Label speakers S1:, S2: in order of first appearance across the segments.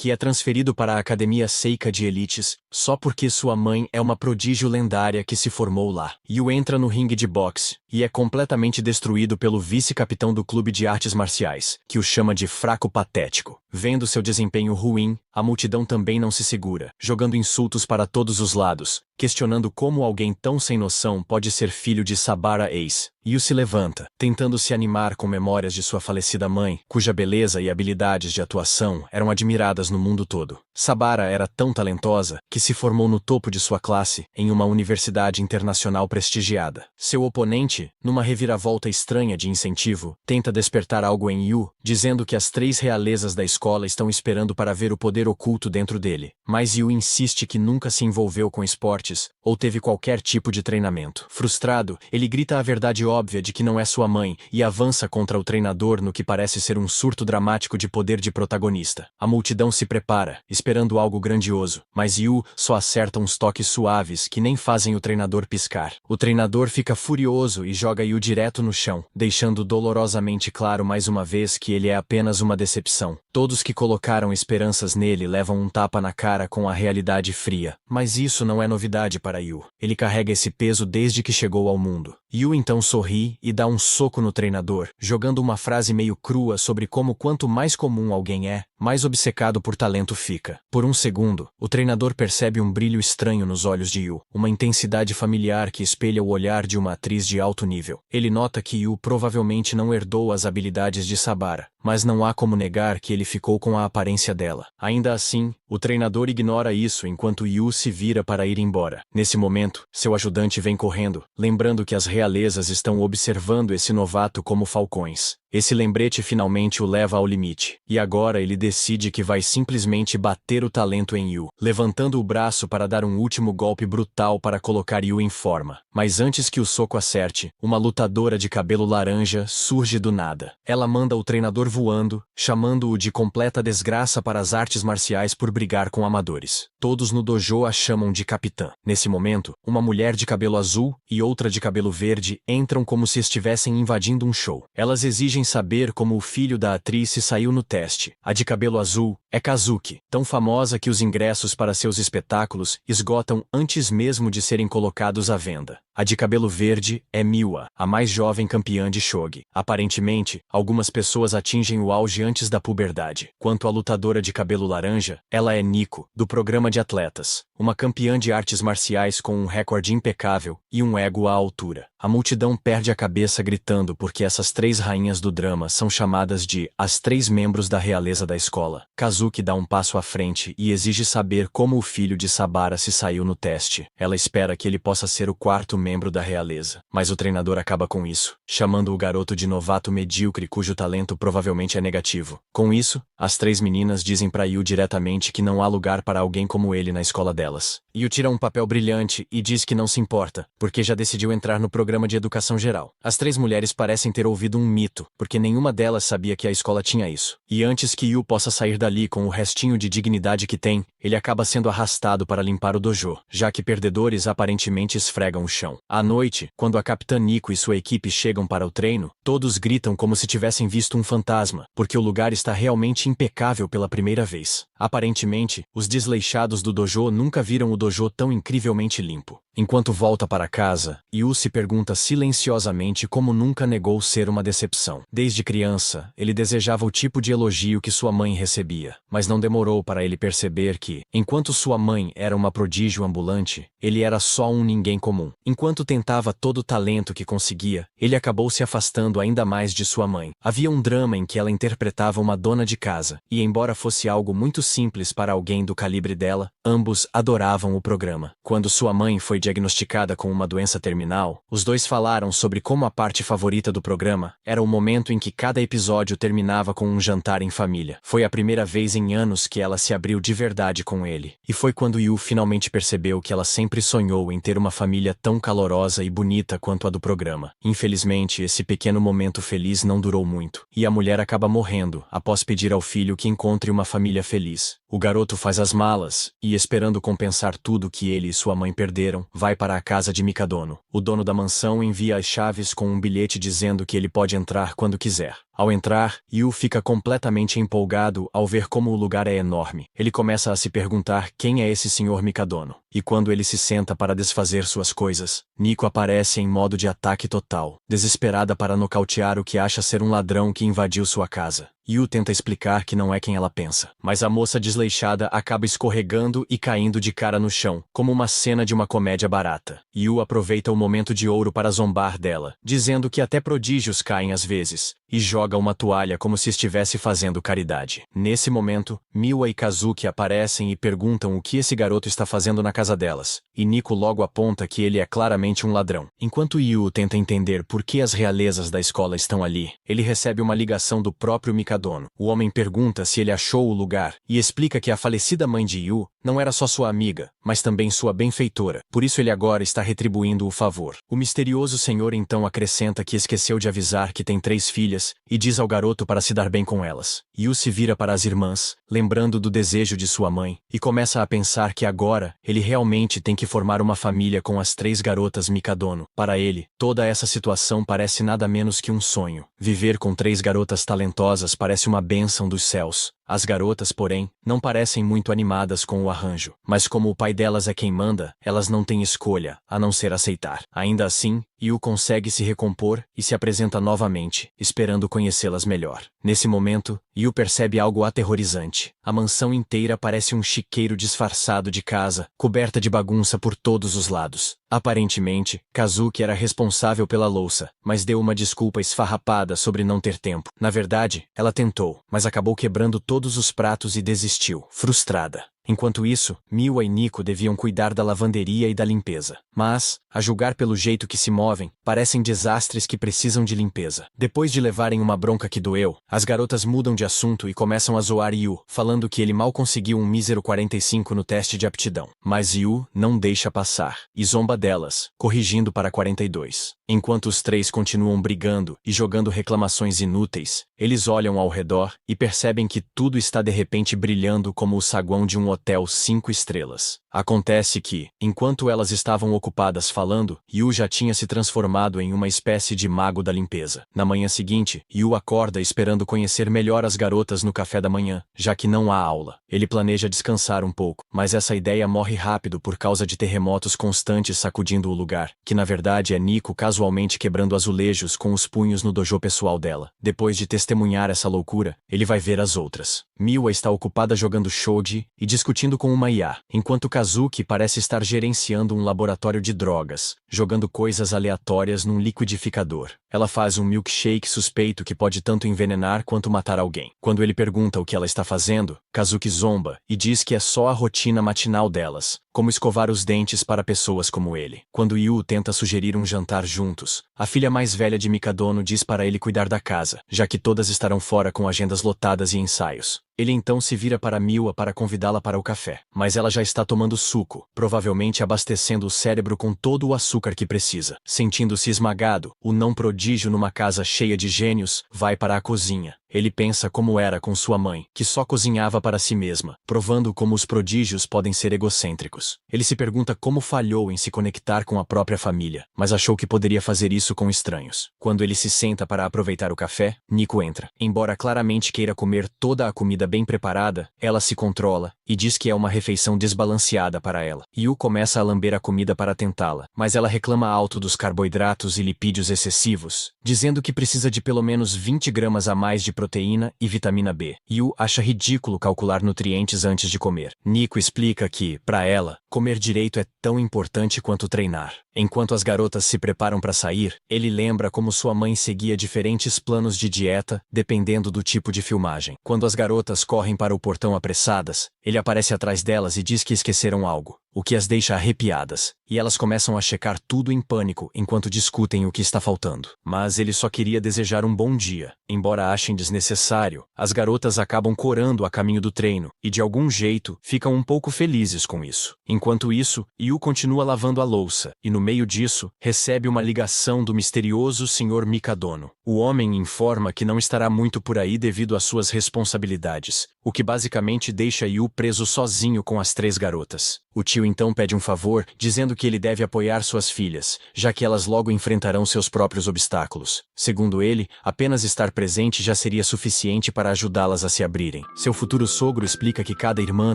S1: que é transferido para a Academia Seika de Elites, só porque sua mãe é uma prodígio lendária que se formou lá. Yu entra no ringue de boxe, e é completamente destruído pelo vice-capitão do clube de artes marciais, que o chama de fraco patético. Vendo seu desempenho ruim, a multidão também não se segura, jogando insultos para todos os lados, questionando como alguém tão sem noção pode ser filho de Sabara Ace. Yu se levanta, tentando se animar com memórias de sua falecida mãe, cuja beleza e habilidades de atuação eram admiradas no mundo todo. Sabara era tão talentosa que se formou no topo de sua classe em uma universidade internacional prestigiada. Seu oponente, numa reviravolta estranha de incentivo, tenta despertar algo em Yu, dizendo que as 3 realezas da escola estão esperando para ver o poder oculto dentro dele. Mas Yu insiste que nunca se envolveu com esportes ou teve qualquer tipo de treinamento. Frustrado, ele grita a verdade óbvia de que não é sua mãe e avança contra o treinador no que parece ser um surto dramático de poder de protagonista. A multidão se prepara, esperando algo grandioso, mas Yu só acerta uns toques suaves que nem fazem o treinador piscar. O treinador fica furioso e joga Yu direto no chão, deixando dolorosamente claro mais uma vez que ele é apenas uma decepção. Todos que colocaram esperanças nele levam um tapa na cara com a realidade fria. Mas isso não é novidade para Yu. Ele carrega esse peso desde que chegou ao mundo. Yu então sorri e dá um soco no treinador, jogando uma frase meio crua sobre como quanto mais comum alguém é, mais obcecado por talento fica. Por um segundo, o treinador percebe um brilho estranho nos olhos de Yu, uma intensidade familiar que espelha o olhar de uma atriz de alto nível. Ele nota que Yu provavelmente não herdou as habilidades de Sabara, mas não há como negar que ele ficou com a aparência dela. Ainda assim, o treinador ignora isso enquanto Yu se vira para ir embora. Nesse momento, seu ajudante vem correndo, lembrando que as realezas estão observando esse novato como falcões. Esse lembrete finalmente o leva ao limite, e agora ele decide que vai simplesmente bater o talento em Yu, levantando o braço para dar um último golpe brutal para colocar Yu em forma. Mas antes que o soco acerte, uma lutadora de cabelo laranja surge do nada. Ela manda o treinador voando, chamando-o de completa desgraça para as artes marciais por brigar com amadores. Todos no dojo a chamam de capitã. Nesse momento, uma mulher de cabelo azul e outra de cabelo verde entram como se estivessem invadindo um show. Elas exigem saber como o filho da atriz se saiu no teste. A de cabelo azul é Kazuki, tão famosa que os ingressos para seus espetáculos esgotam antes mesmo de serem colocados à venda. A de cabelo verde é Miwa, a mais jovem campeã de shogi. Aparentemente, algumas pessoas atingem o auge antes da puberdade. Quanto à lutadora de cabelo laranja, ela é Nico, do programa de atletas, uma campeã de artes marciais com um recorde impecável e um ego à altura. A multidão perde a cabeça gritando porque essas 3 rainhas do drama são chamadas de as 3 membros da realeza da escola. Kazuki dá um passo à frente e exige saber como o filho de Sabara se saiu no teste. Ela espera que ele possa ser o 4º membro da realeza, mas o treinador acaba com isso, chamando o garoto de novato medíocre cujo talento provavelmente é negativo. Com isso, as 3 meninas dizem para Yu diretamente que não há lugar para alguém como ele na escola delas. Yu tira um papel brilhante e diz que não se importa, porque já decidiu entrar no programa de educação geral. As 3 mulheres parecem ter ouvido um mito, porque nenhuma delas sabia que a escola tinha isso. E antes que Yu possa sair dali com o restinho de dignidade que tem, ele acaba sendo arrastado para limpar o dojo, já que perdedores aparentemente esfregam o chão. À noite, quando a capitã Nico e sua equipe chegam para o treino, todos gritam como se tivessem visto um fantasma, porque o lugar está realmente impecável pela primeira vez. Aparentemente, os desleixados do dojo nunca viram o dojo tão incrivelmente limpo. Enquanto volta para casa, Yu se pergunta silenciosamente como nunca negou ser uma decepção. Desde criança, ele desejava o tipo de elogio que sua mãe recebia, mas não demorou para ele perceber que, enquanto sua mãe era uma prodígio ambulante, ele era só um ninguém comum. Enquanto tentava todo o talento que conseguia, ele acabou se afastando ainda mais de sua mãe. Havia um drama em que ela interpretava uma dona de casa, e embora fosse algo muito simples para alguém do calibre dela, ambos adoravam o programa. Quando sua mãe foi diagnosticada com uma doença terminal, os dois falaram sobre como a parte favorita do programa era o momento em que cada episódio terminava com um jantar em família. Foi a primeira vez em anos que ela se abriu de verdade com ele. E foi quando Yu finalmente percebeu que ela sempre sonhou em ter uma família tão calorosa e bonita quanto a do programa. Infelizmente, esse pequeno momento feliz não durou muito, e a mulher acaba morrendo após pedir ao filho que encontre uma família feliz. O garoto faz as malas, e esperando compensar tudo que ele e sua mãe perderam, vai para a casa de Mikadono. O dono da mansão envia as chaves com um bilhete dizendo que ele pode entrar quando quiser. Ao entrar, Yu fica completamente empolgado ao ver como o lugar é enorme. Ele começa a se perguntar quem é esse Sr. Mikadono. E quando ele se senta para desfazer suas coisas, Nico aparece em modo de ataque total, desesperada para nocautear o que acha ser um ladrão que invadiu sua casa. Yu tenta explicar que não é quem ela pensa, mas a moça desleixada acaba escorregando e caindo de cara no chão, como uma cena de uma comédia barata. Yu aproveita o momento de ouro para zombar dela, dizendo que até prodígios caem às vezes, e joga uma toalha como se estivesse fazendo caridade. Nesse momento, Miwa e Kazuki aparecem e perguntam o que esse garoto está fazendo na casa delas, e Nico logo aponta que ele é claramente um ladrão. Enquanto Yu tenta entender por que as realezas da escola estão ali, ele recebe uma ligação do próprio Mikadono. O homem pergunta se ele achou o lugar, e explica que a falecida mãe de Yu não era só sua amiga, mas também sua benfeitora, por isso ele agora está retribuindo o favor. O misterioso senhor então acrescenta que esqueceu de avisar que tem 3 filhas, e diz ao garoto para se dar bem com elas. Yu se vira para as irmãs, lembrando do desejo de sua mãe, e começa a pensar que agora ele realmente tem que formar uma família com as 3 garotas Mikadono. Para ele, toda essa situação parece nada menos que um sonho. Viver com 3 garotas talentosas parece uma bênção dos céus. As garotas, porém, não parecem muito animadas com o arranjo, mas como o pai delas é quem manda, elas não têm escolha, a não ser aceitar. Ainda assim, Yu consegue se recompor e se apresenta novamente, esperando conhecê-las melhor. Nesse momento, Yu percebe algo aterrorizante. A mansão inteira parece um chiqueiro disfarçado de casa, coberta de bagunça por todos os lados. Aparentemente, Kazuki era responsável pela louça, mas deu uma desculpa esfarrapada sobre não ter tempo. Na verdade, ela tentou, mas acabou quebrando todos os pratos e desistiu, frustrada. Enquanto isso, Miwa e Nico deviam cuidar da lavanderia e da limpeza. Mas, a julgar pelo jeito que se movem, parecem desastres que precisam de limpeza. Depois de levarem uma bronca que doeu, as garotas mudam de assunto e começam a zoar Yu, falando que ele mal conseguiu um mísero 45 no teste de aptidão. Mas Yu não deixa passar, e zomba delas, corrigindo para 42. Enquanto os 3 continuam brigando e jogando reclamações inúteis, eles olham ao redor e percebem que tudo está de repente brilhando como o saguão de um hotel 5 estrelas. Acontece que, enquanto elas estavam ocupadas falando, Yu já tinha se transformado em uma espécie de mago da limpeza. Na manhã seguinte, Yu acorda esperando conhecer melhor as garotas no café da manhã, já que não há aula. Ele planeja descansar um pouco, mas essa ideia morre rápido por causa de terremotos constantes sacudindo o lugar, que na verdade é Nico casualmente quebrando azulejos com os punhos no dojo pessoal dela. Depois de testemunhar essa loucura, ele vai ver as outras. Miwa está ocupada jogando shogi e discutindo com uma IA, enquanto Kazuki parece estar gerenciando um laboratório de drogas, jogando coisas aleatórias num liquidificador. Ela faz um milkshake suspeito que pode tanto envenenar quanto matar alguém. Quando ele pergunta o que ela está fazendo, Kazuki zomba e diz que é só a rotina matinal delas, como escovar os dentes para pessoas como ele. Quando Yu tenta sugerir um jantar juntos, a filha mais velha de Mikadono diz para ele cuidar da casa, já que todas estarão fora com agendas lotadas e ensaios. Ele então se vira para Miwa para convidá-la para o café, mas ela já está tomando suco, provavelmente abastecendo o cérebro com todo o açúcar que precisa. Sentindo-se esmagado, o não prodígio numa casa cheia de gênios, vai para a cozinha. Ele pensa como era com sua mãe, que só cozinhava para si mesma, provando como os prodígios podem ser egocêntricos. Ele se pergunta como falhou em se conectar com a própria família, mas achou que poderia fazer isso com estranhos. Quando ele se senta para aproveitar o café, Nico entra. Embora claramente queira comer toda a comida bem preparada, ela se controla e diz que é uma refeição desbalanceada para ela. Yu começa a lamber a comida para tentá-la, mas ela reclama alto dos carboidratos e lipídios excessivos, dizendo que precisa de pelo menos 20 gramas a mais de proteína e vitamina B. Yu acha ridículo calcular nutrientes antes de comer. Nico explica que, para ela, comer direito é tão importante quanto treinar. Enquanto as garotas se preparam para sair, ele lembra como sua mãe seguia diferentes planos de dieta, dependendo do tipo de filmagem. Quando as garotas correm para o portão apressadas, ele aparece atrás delas e diz que esqueceram algo, o que as deixa arrepiadas, e elas começam a checar tudo em pânico enquanto discutem o que está faltando. Mas ele só queria desejar um bom dia. Embora achem desnecessário, as garotas acabam corando a caminho do treino, e de algum jeito, ficam um pouco felizes com isso. Enquanto isso, Yu continua lavando a louça, e no meio disso, recebe uma ligação do misterioso Sr. Mikadono. O homem informa que não estará muito por aí devido às suas responsabilidades, o que basicamente deixa Yu preso sozinho com as 3 garotas. O tio Kyu então pede um favor, dizendo que ele deve apoiar suas filhas, já que elas logo enfrentarão seus próprios obstáculos. Segundo ele, apenas estar presente já seria suficiente para ajudá-las a se abrirem. Seu futuro sogro explica que cada irmã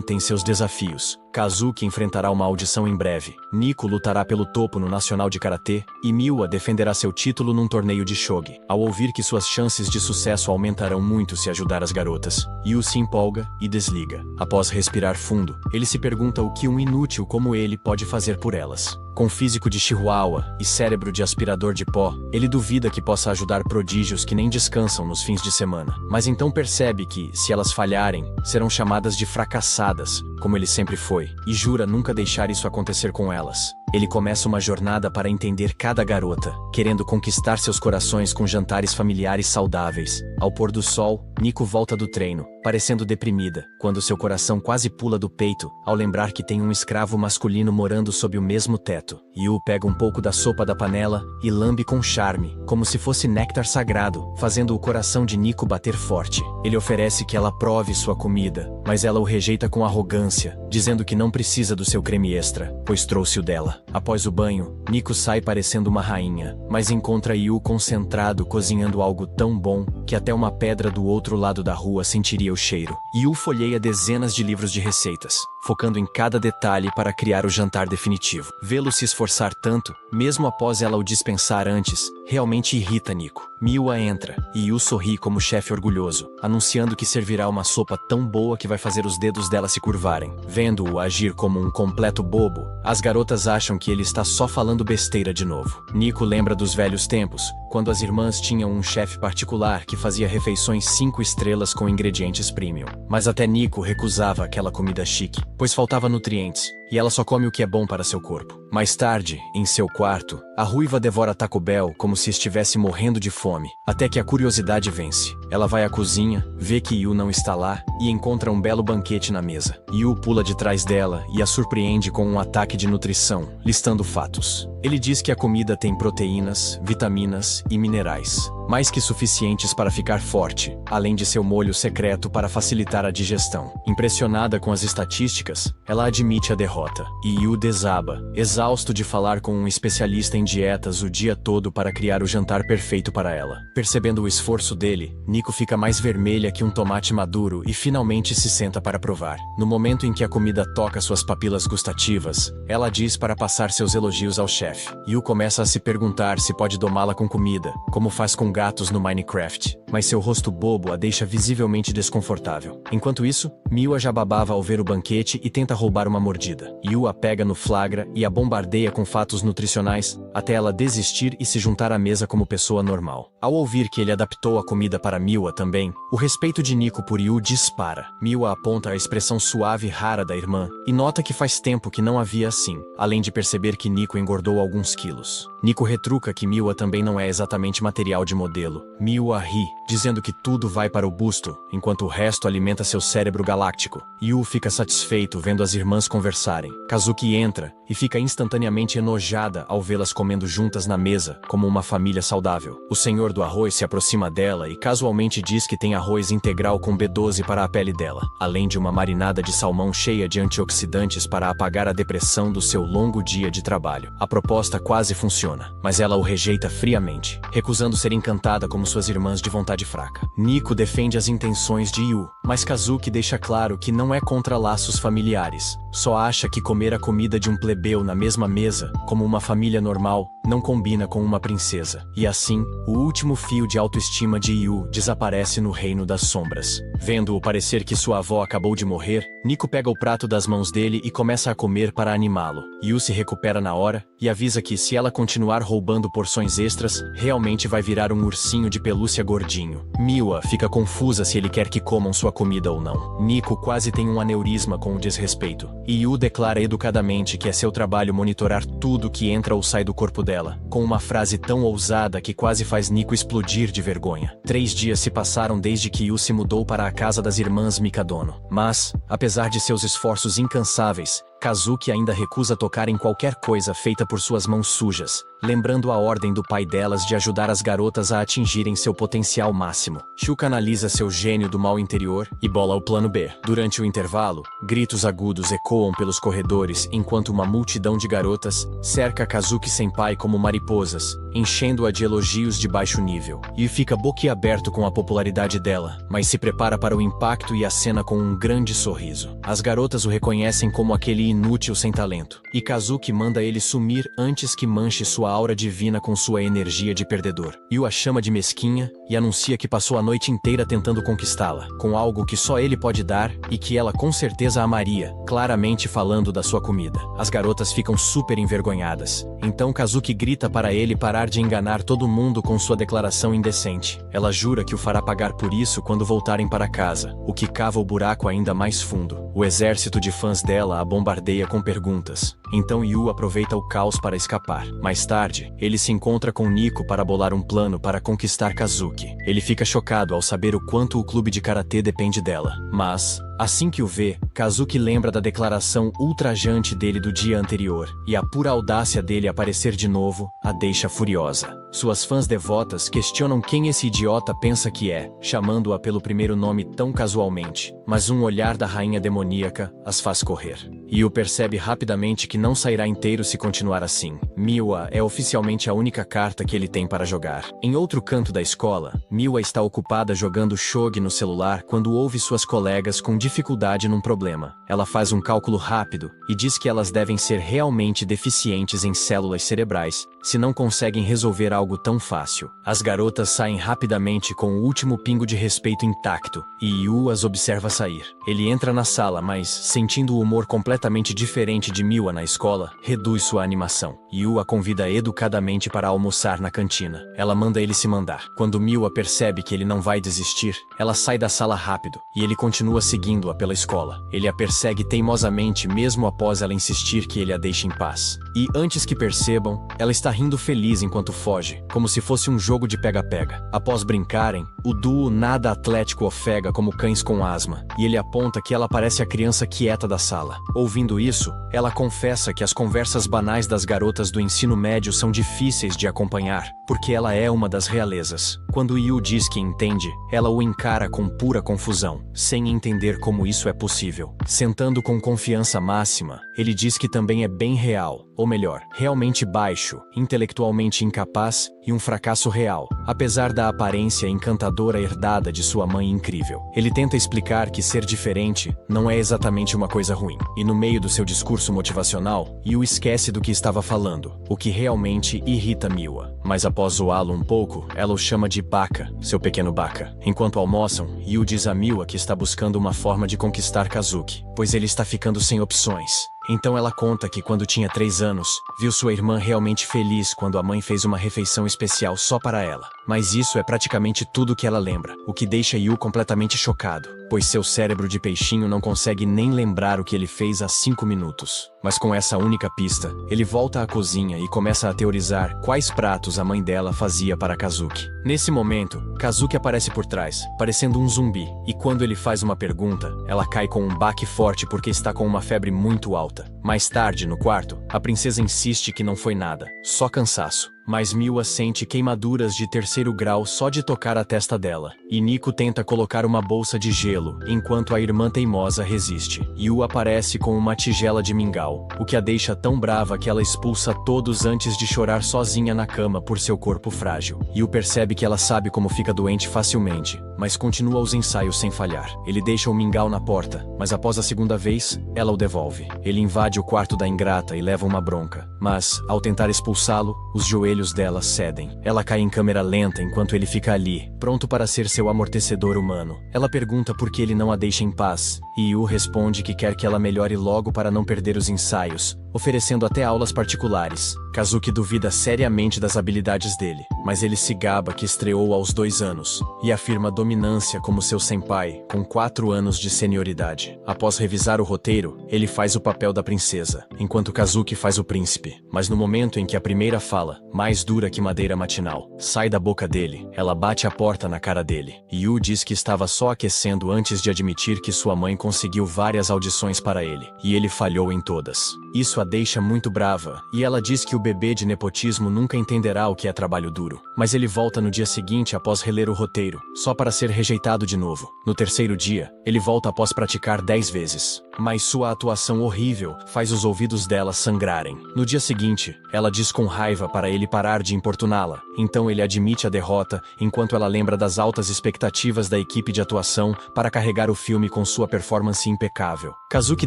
S1: tem seus desafios. Kazuki enfrentará uma audição em breve. Nico lutará pelo topo no Nacional de Karatê e Miwa defenderá seu título num torneio de shogi. Ao ouvir que suas chances de sucesso aumentarão muito se ajudar as garotas, Yu se empolga e desliga. Após respirar fundo, ele se pergunta o que um inútil como ele pode fazer por elas. Com físico de chihuahua e cérebro de aspirador de pó, ele duvida que possa ajudar prodígios que nem descansam nos fins de semana. Mas então percebe que, se elas falharem, serão chamadas de fracassadas, como ele sempre foi, e jura nunca deixar isso acontecer com elas. Ele começa uma jornada para entender cada garota, querendo conquistar seus corações com jantares familiares saudáveis. Ao pôr do sol, Nico volta do treino, parecendo deprimida, quando seu coração quase pula do peito, ao lembrar que tem um escravo masculino morando sob o mesmo teto. Yu pega um pouco da sopa da panela e lambe com charme, como se fosse néctar sagrado, fazendo o coração de Nico bater forte. Ele oferece que ela prove sua comida, mas ela o rejeita com arrogância, dizendo que não precisa do seu creme extra, pois trouxe o dela. Após o banho, Nico sai parecendo uma rainha, mas encontra Yu concentrado cozinhando algo tão bom que até uma pedra do outro lado da rua sentiria o cheiro. Yu folheia dezenas de livros de receitas, focando em cada detalhe para criar o jantar definitivo. Vê-lo se esforçar tanto, mesmo após ela o dispensar antes, realmente irrita Nico. Miwa entra, e Yu sorri como chefe orgulhoso, anunciando que servirá uma sopa tão boa que vai fazer os dedos dela se curvarem. Vendo-o agir como um completo bobo, as garotas acham que ele está só falando besteira de novo. Nico lembra dos velhos tempos, quando as irmãs tinham um chefe particular que fazia refeições 5 estrelas com ingredientes premium. Mas até Nico recusava aquela comida chique, pois faltava nutrientes, e ela só come o que é bom para seu corpo. Mais tarde, em seu quarto, a ruiva devora Taco Bell como se estivesse morrendo de fome, até que a curiosidade vence. Ela vai à cozinha, vê que Yu não está lá e encontra um belo banquete na mesa. Yu pula de trás dela e a surpreende com um ataque de nutrição, listando fatos. Ele diz que a comida tem proteínas, vitaminas e minerais, mais que suficientes para ficar forte, além de seu molho secreto para facilitar a digestão. Impressionada com as estatísticas, ela admite a derrota, e Yu desaba, exausto de falar com um especialista em dietas o dia todo para criar o jantar perfeito para ela. Percebendo o esforço dele, Nico fica mais vermelha que um tomate maduro e finalmente se senta para provar. No momento em que a comida toca suas papilas gustativas, ela diz para passar seus elogios ao chefe. Yu começa a se perguntar se pode domá-la com comida, como faz com gatos no Minecraft, mas seu rosto bobo a deixa visivelmente desconfortável. Enquanto isso, Miwa já babava ao ver o banquete e tenta roubar uma mordida. Yu a pega no flagra e a bombardeia com fatos nutricionais, até ela desistir e se juntar à mesa como pessoa normal. Ao ouvir que ele adaptou a comida para Miwa também, o respeito de Nico por Yu dispara. Miwa aponta a expressão suave e rara da irmã, e nota que faz tempo que não havia assim, além de perceber que Nico engordou alguns quilos. Nico retruca que Miwa também não é exatamente material de modelo. Miwa ri, dizendo que tudo vai para o busto, enquanto o resto alimenta seu cérebro galáctico. Yu fica satisfeito vendo as irmãs conversarem. Kazuki entra e fica instantaneamente enojada ao vê-las comendo juntas na mesa, como uma família saudável. O senhor do arroz se aproxima dela e casualmente diz que tem arroz integral com B12 para a pele dela, além de uma marinada de salmão cheia de antioxidantes para apagar a depressão do seu longo dia de trabalho. A proposta quase funciona, mas ela o rejeita friamente, recusando ser encantada como suas irmãs de vontade fraca. Nico defende as intenções de Yu, mas Kazuki deixa claro que não é contra laços familiares, só acha que comer a comida de um plebeu na mesma mesa, como uma família normal, não combina com uma princesa. E assim, o último fio de autoestima de Yu desaparece no reino das sombras. Vendo-o parecer que sua avó acabou de morrer, Nico pega o prato das mãos dele e começa a comer para animá-lo. Yu se recupera na hora e avisa que se ela continuar roubando porções extras, realmente vai virar um ursinho de pelúcia gordinho. Miwa fica confusa se ele quer que comam sua comida ou não. Nico quase tem um aneurisma com o desrespeito, e Yu declara educadamente que é seu trabalho monitorar tudo que entra ou sai do corpo dela, com uma frase tão ousada que quase faz Nico explodir de vergonha. 3 dias se passaram desde que Yu se mudou para a casa das irmãs Mikadono, mas, apesar de seus esforços incansáveis, Kazuki ainda recusa tocar em qualquer coisa feita por suas mãos sujas, lembrando a ordem do pai delas de ajudar as garotas a atingirem seu potencial máximo. Shu canaliza seu gênio do mal interior e bola o plano B. Durante o intervalo, gritos agudos ecoam pelos corredores enquanto uma multidão de garotas cerca Kazuki Senpai como mariposas, enchendo-a de elogios de baixo nível. Yu fica boquiaberto com a popularidade dela, mas se prepara para o impacto e acena com um grande sorriso. As garotas o reconhecem como aquele inútil sem talento, e Kazuki manda ele sumir antes que manche sua aura divina com sua energia de perdedor. Yu a chama de mesquinha e anuncia que passou a noite inteira tentando conquistá-la, com algo que só ele pode dar e que ela com certeza amaria, claramente falando da sua comida. As garotas ficam super envergonhadas. Então Kazuki grita para ele parar de enganar todo mundo com sua declaração indecente. Ela jura que o fará pagar por isso quando voltarem para casa, o que cava o buraco ainda mais fundo. O exército de fãs dela a bombardeia com perguntas. Então Yu aproveita o caos para escapar. Mais tarde, ele se encontra com Nico para bolar um plano para conquistar Kazuki. Ele fica chocado ao saber o quanto o clube de karatê depende dela. Mas, assim que o vê, Kazuki lembra da declaração ultrajante dele do dia anterior, e a pura audácia dele aparecer de novo a deixa furiosa. Suas fãs devotas questionam quem esse idiota pensa que é, chamando-a pelo primeiro nome tão casualmente, mas um olhar da rainha demoníaca as faz correr. Yu percebe rapidamente que não sairá inteiro se continuar assim. Miwa é oficialmente a única carta que ele tem para jogar. Em outro canto da escola, Miwa está ocupada jogando shogi no celular quando ouve suas colegas com dificuldade num problema. Ela faz um cálculo rápido e diz que elas devem ser realmente deficientes em células cerebrais, se não conseguem resolver algo tão fácil. As garotas saem rapidamente com o último pingo de respeito intacto, e Yu as observa sair. Ele entra na sala, mas, sentindo o humor completamente diferente de Miwa na escola, reduz sua animação. Yu a convida educadamente para almoçar na cantina. Ela manda ele se mandar. Quando Miwa percebe que ele não vai desistir, ela sai da sala rápido, e ele continua seguindo-a pela escola. Ele a persegue teimosamente mesmo após ela insistir que ele a deixe em paz. E, antes que percebam, ela está rindo feliz enquanto foge, como se fosse um jogo de pega-pega. Após brincarem, o duo nada atlético ofega como cães com asma, e ele aponta que ela parece a criança quieta da sala. Ouvindo isso, ela confessa que as conversas banais das garotas do ensino médio são difíceis de acompanhar, porque ela é uma das realezas. Quando Yu diz que entende, ela o encara com pura confusão, sem entender como isso é possível. Sentando com confiança máxima, ele diz que também é bem real, ou melhor, realmente baixo, intelectualmente incapaz e um fracasso real, apesar da aparência encantadora herdada de sua mãe incrível. Ele tenta explicar que ser diferente não é exatamente uma coisa ruim, e no meio do seu discurso motivacional, Yu esquece do que estava falando, o que realmente irrita Miwa. Mas após zoá-lo um pouco, ela o chama de Baka, seu pequeno Baka. Enquanto almoçam, Yu diz a Miwa que está buscando uma forma de conquistar Kazuki, pois ele está ficando sem opções. Então ela conta que quando tinha 3 anos, viu sua irmã realmente feliz quando a mãe fez uma refeição especial só para ela. Mas isso é praticamente tudo que ela lembra, o que deixa Yu completamente chocado, pois seu cérebro de peixinho não consegue nem lembrar o que ele fez há 5 minutos. Mas com essa única pista, ele volta à cozinha e começa a teorizar quais pratos a mãe dela fazia para Kazuki. Nesse momento, Kazuki aparece por trás, parecendo um zumbi, e quando ele faz uma pergunta, ela cai com um baque forte porque está com uma febre muito alta. Mais tarde, no quarto, a princesa insiste que não foi nada, só cansaço. Mas Miwa sente queimaduras de 3º grau só de tocar a testa dela, e Nico tenta colocar uma bolsa de gelo, enquanto a irmã teimosa resiste. Yu aparece com uma tigela de mingau, o que a deixa tão brava que ela expulsa todos antes de chorar sozinha na cama por seu corpo frágil. Yu percebe que ela sabe como fica doente facilmente, mas continua os ensaios sem falhar. Ele deixa o mingau na porta, mas após a 2ª vez, ela o devolve. Ele invade o quarto da ingrata e leva uma bronca, mas, ao tentar expulsá-lo, os joelhos dela cedem. Ela cai em câmera lenta enquanto ele fica ali, pronto para ser seu amortecedor humano. Ela pergunta por que ele não a deixa em paz, e Yu responde que quer que ela melhore logo para não perder os ensaios, oferecendo até aulas particulares. Kazuki duvida seriamente das habilidades dele, mas ele se gaba que estreou aos 2 anos, e afirma dominância como seu senpai, com 4 anos de senioridade. Após revisar o roteiro, ele faz o papel da princesa, enquanto Kazuki faz o príncipe. Mas no momento em que a primeira fala, mais dura que madeira matinal, sai da boca dele, ela bate a porta na cara dele. Yu diz que estava só aquecendo antes de admitir que sua mãe conseguiu várias audições para ele, e ele falhou em todas. Isso a deixa muito brava, e ela diz que o bebê de nepotismo nunca entenderá o que é trabalho duro. Mas ele volta no dia seguinte após reler o roteiro, só para ser rejeitado de novo. No terceiro dia, ele volta após praticar 10 vezes. Mas sua atuação horrível faz os ouvidos dela sangrarem. No dia seguinte, ela diz com raiva para ele parar de importuná-la. Então ele admite a derrota, enquanto ela lembra das altas expectativas da equipe de atuação para carregar o filme com sua performance impecável. Kazuki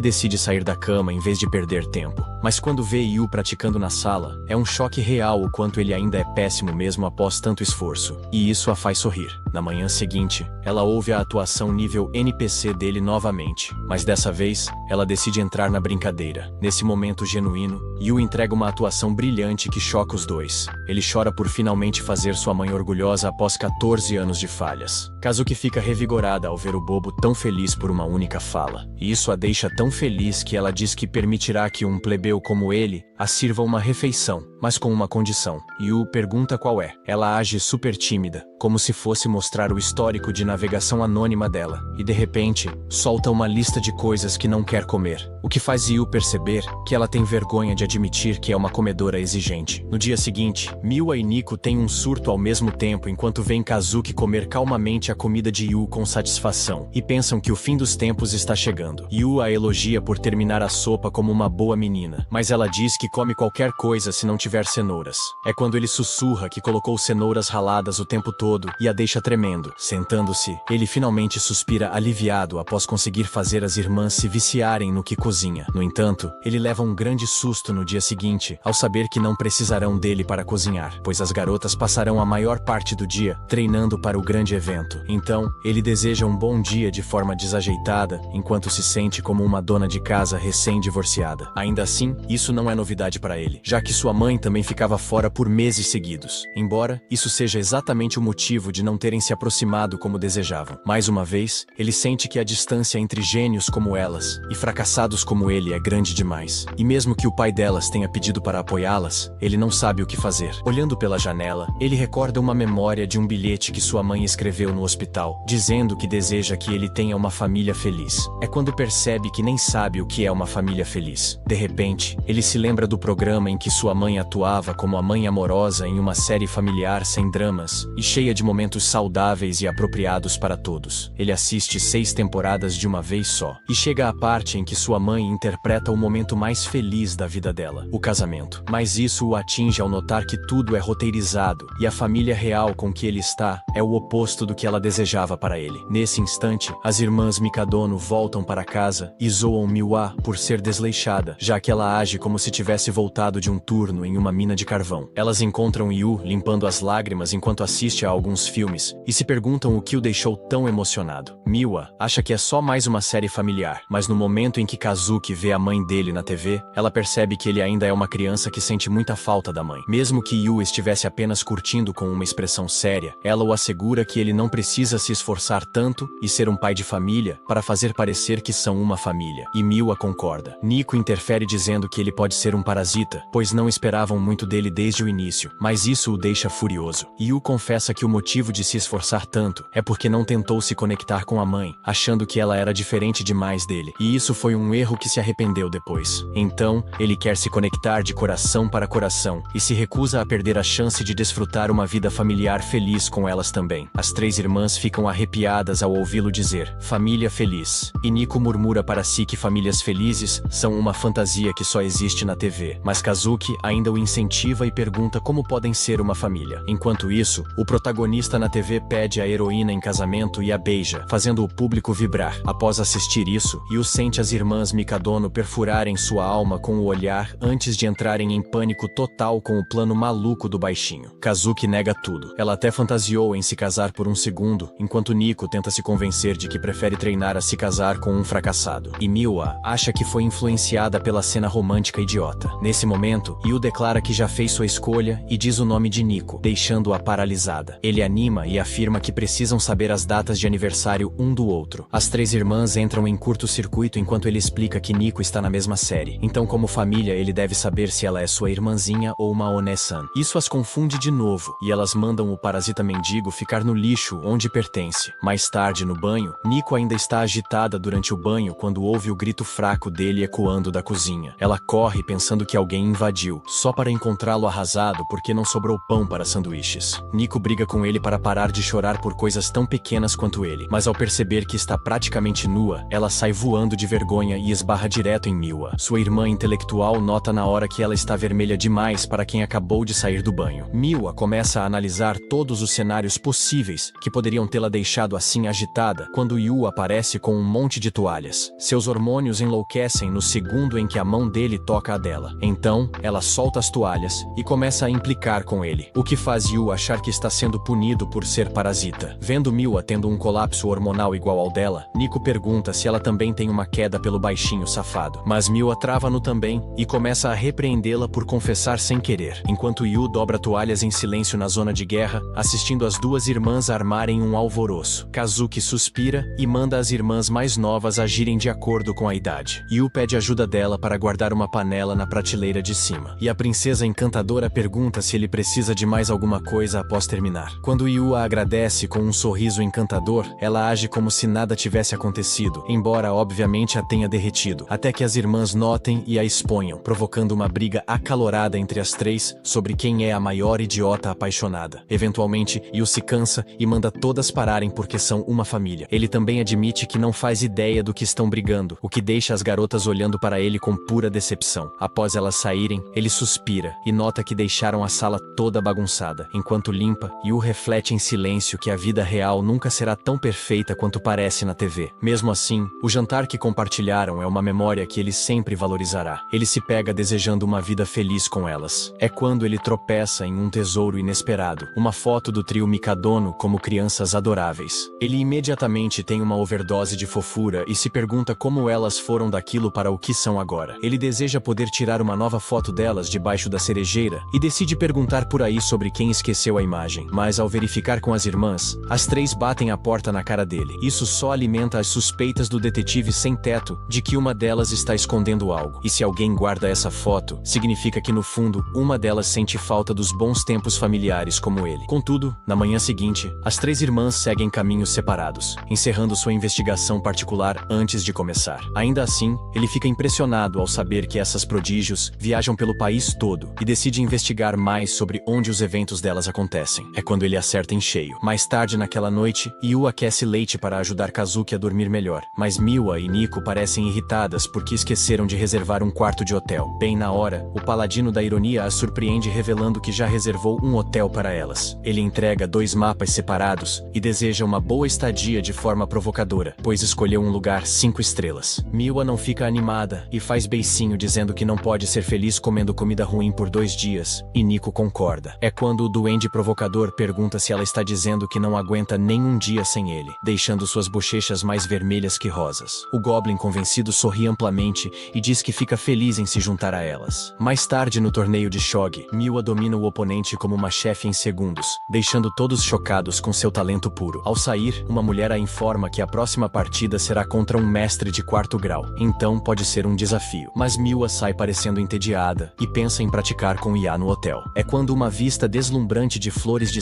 S1: decide sair da cama em vez de perder tempo. Mas quando vê Yu praticando na sala, é um choque real o quanto ele ainda é péssimo mesmo após tanto esforço. E isso a faz sorrir. Na manhã seguinte, ela ouve a atuação nível NPC dele novamente. Mas dessa vez, ela decide entrar na brincadeira. Nesse momento genuíno, Yu entrega uma atuação brilhante que choca os dois. Ele chora por finalmente fazer sua mãe orgulhosa após 14 anos de falhas. Kazuki fica revigorada ao ver o bobo tão feliz por uma única fala. E isso a deixa tão feliz que ela diz que permitirá que um plebeu como ele a sirva uma refeição, mas com uma condição. Yu pergunta qual é. Ela age super tímida, como se fosse mostrar o histórico de navegação anônima dela, e de repente, solta uma lista de coisas que não quer comer, o que faz Yu perceber que ela tem vergonha de admitir que é uma comedora exigente. No dia seguinte, Miwa e Nico têm um surto ao mesmo tempo enquanto veem Kazuki comer calmamente a comida de Yu com satisfação, e pensam que o fim dos tempos está chegando. Yu a elogia por terminar a sopa como uma boa menina, mas ela diz que come qualquer coisa se não tiver cenouras. É quando ele sussurra que colocou cenouras raladas o tempo todo e a deixa tremendo. Sentando-se, ele finalmente suspira aliviado após conseguir fazer as irmãs se viciarem no que cozinha. No entanto, ele leva um grande susto no dia seguinte ao saber que não precisarão dele para cozinhar, pois as garotas passarão a maior parte do dia treinando para o grande evento. Então, ele deseja um bom dia de forma desajeitada, enquanto se sente como uma dona de casa recém-divorciada. Ainda assim, isso não é novidade para ele, já que sua mãe também ficava fora por meses seguidos, embora isso seja exatamente o motivo de não terem se aproximado como desejavam. Mais uma vez, ele sente que a distância entre gênios como elas e fracassados como ele é grande demais. E mesmo que o pai delas tenha pedido para apoiá-las, ele não sabe o que fazer. Olhando pela janela, ele recorda uma memória de um bilhete que sua mãe escreveu no hospital, dizendo que deseja que ele tenha uma família feliz. É quando percebe que nem sabe o que é uma família feliz. De repente, ele se lembra do programa em que sua mãe atuava como a mãe amorosa em uma série familiar sem dramas e cheia de momentos saudáveis e apropriados para todos. Ele assiste 6 temporadas de uma vez só e chega à parte em que sua mãe interpreta o momento mais feliz da vida dela, o casamento. Mas isso o atinge ao notar que tudo é roteirizado e a família real com que ele está é o oposto do que ela desejava para ele. Nesse instante, as irmãs Mikadono voltam para casa e zoam Miwa por ser desleixada, já que ela age como se tivesse voltado de um turno em uma mina de carvão. Elas encontram Yu limpando as lágrimas enquanto assiste a alguns filmes e se perguntam o que o deixou tão emocionado. Miwa acha que é só mais uma série familiar, mas no momento em que Kazuki vê a mãe dele na TV, ela percebe que ele ainda é uma criança que sente muita falta da mãe. Mesmo que Yu estivesse apenas curtindo com uma expressão séria, ela o assegura que ele não precisa se esforçar tanto e ser um pai de família para fazer parecer que são uma família. E Miwa concorda. Nico interfere dizendo que ele pode ser um parasita, pois não esperavam muito dele desde o início, mas isso o deixa furioso. Yu confessa que o motivo de se esforçar tanto é porque não tentou se conectar com a mãe, achando que ela era diferente demais dele, e isso foi um erro que se arrependeu depois. Então, ele quer se conectar de coração para coração e se recusa a perder a chance de desfrutar uma vida familiar feliz com elas também. As 3 irmãs ficam arrepiadas ao ouvi-lo dizer família feliz, e Nico murmura para si que famílias felizes são uma fantasia que só existe na TV, mas Kazuki ainda o incentiva e pergunta como podem ser uma família. Enquanto isso, o protagonista na TV pede a heroína em casamento e a beija, fazendo o público vibrar. Após assistir isso, Yu sente as irmãs Mikadono perfurarem sua alma com o olhar antes de entrarem em pânico total com o plano maluco do baixinho. Kazuki nega tudo. Ela até fantasiou em se casar por um segundo, enquanto Nico tenta se convencer de que prefere treinar a se casar com um fracassado. E Miwa acha que foi influenciada pela cena romântica idiota. idiota. Nesse momento, Yu declara que já fez sua escolha e diz o nome de Nico, deixando-a paralisada. Ele anima e afirma que precisam saber as datas de aniversário um do outro. As três irmãs entram em curto-circuito enquanto ele explica que Nico está na mesma série. Então, como família, ele deve saber se ela é sua irmãzinha ou uma One-san. Isso as confunde de novo, e elas mandam o parasita mendigo ficar no lixo onde pertence. Mais tarde, no banho, Nico ainda está agitada durante o banho quando ouve o grito fraco dele ecoando da cozinha. Ela corre pensando que alguém invadiu, só para encontrá-lo arrasado porque não sobrou pão para sanduíches. Nico briga com ele para parar de chorar por coisas tão pequenas quanto ele, mas ao perceber que está praticamente nua, ela sai voando de vergonha e esbarra direto em Miwa. Sua irmã intelectual nota na hora que ela está vermelha demais para quem acabou de sair do banho. Miwa começa a analisar todos os cenários possíveis que poderiam tê-la deixado assim agitada quando Yu aparece com um monte de toalhas. Seus hormônios enlouquecem no segundo em que a mão dele toca a dela. Então, ela solta as toalhas e começa a implicar com ele, o que faz Yu achar que está sendo punido por ser parasita. Vendo Miwa tendo um colapso hormonal igual ao dela, Nico pergunta se ela também tem uma queda pelo baixinho safado. Mas Miwa trava-no também e começa a repreendê-la por confessar sem querer, enquanto Yu dobra toalhas em silêncio na zona de guerra, assistindo as duas irmãs armarem um alvoroço. Kazuki suspira e manda as irmãs mais novas agirem de acordo com a idade. Yu pede ajuda dela para guardar uma panela na prateleira de cima, e a princesa encantadora pergunta se ele precisa de mais alguma coisa após terminar. Quando Yu a agradece com um sorriso encantador, ela age como se nada tivesse acontecido, embora obviamente a tenha derretido, até que as irmãs notem e a exponham, provocando uma briga acalorada entre as três sobre quem é a maior idiota apaixonada. Eventualmente, Yu se cansa e manda todas pararem porque são uma família. Ele também admite que não faz ideia do que estão brigando, o que deixa as garotas olhando para ele com pura decepção. Após elas saírem, ele suspira e nota que deixaram a sala toda bagunçada. Enquanto limpa, Yu reflete em silêncio que a vida real nunca será tão perfeita quanto parece na TV. Mesmo assim, o jantar que compartilharam é uma memória que ele sempre valorizará. Ele se pega desejando uma vida feliz com elas. É quando ele tropeça em um tesouro inesperado, uma foto do trio Mikadono como crianças adoráveis. Ele imediatamente tem uma overdose de fofura e se pergunta como elas foram daquilo para o que são agora. Ele deseja poder tirar uma nova foto delas debaixo da cerejeira e decide perguntar por aí sobre quem esqueceu a imagem. Mas ao verificar com as irmãs, as três batem a porta na cara dele. Isso só alimenta as suspeitas do detetive sem teto de que uma delas está escondendo algo. E se alguém guarda essa foto, significa que no fundo, uma delas sente falta dos bons tempos familiares como ele. Contudo, na manhã seguinte, as três irmãs seguem caminhos separados, encerrando sua investigação particular antes de começar. Ainda assim, ele fica impressionado ao saber que essas prodígios viajam pelo país todo e decide investigar mais sobre onde os eventos delas acontecem. É quando ele acerta em cheio. Mais tarde naquela noite, Yu aquece leite para ajudar Kazuki a dormir melhor, mas Miwa e Nico parecem irritadas porque esqueceram de reservar um quarto de hotel. Bem na hora, o paladino da ironia as surpreende revelando que já reservou um hotel para elas. Ele entrega 2 mapas separados e deseja uma boa estadia de forma provocadora, pois escolheu um lugar 5 estrelas. Miwa não fica animada e faz beicinho dizendo que não pode ser feliz comendo comida ruim por 2 dias, e Nico concorda. É quando o duende provocador pergunta se ela está dizendo que não aguenta nem um dia sem ele, deixando suas bochechas mais vermelhas que rosas. O Goblin convencido sorri amplamente e diz que fica feliz em se juntar a elas. Mais tarde no torneio de Shogi, Miwa domina o oponente como uma chefe em segundos, deixando todos chocados com seu talento puro. Ao sair, uma mulher a informa que a próxima partida será contra um mestre de 4º grau, então pode ser um desafio. Mas Miwa sai parecendo entediada e pensa em praticar com Ia no hotel. É quando uma vista deslumbrante de flores de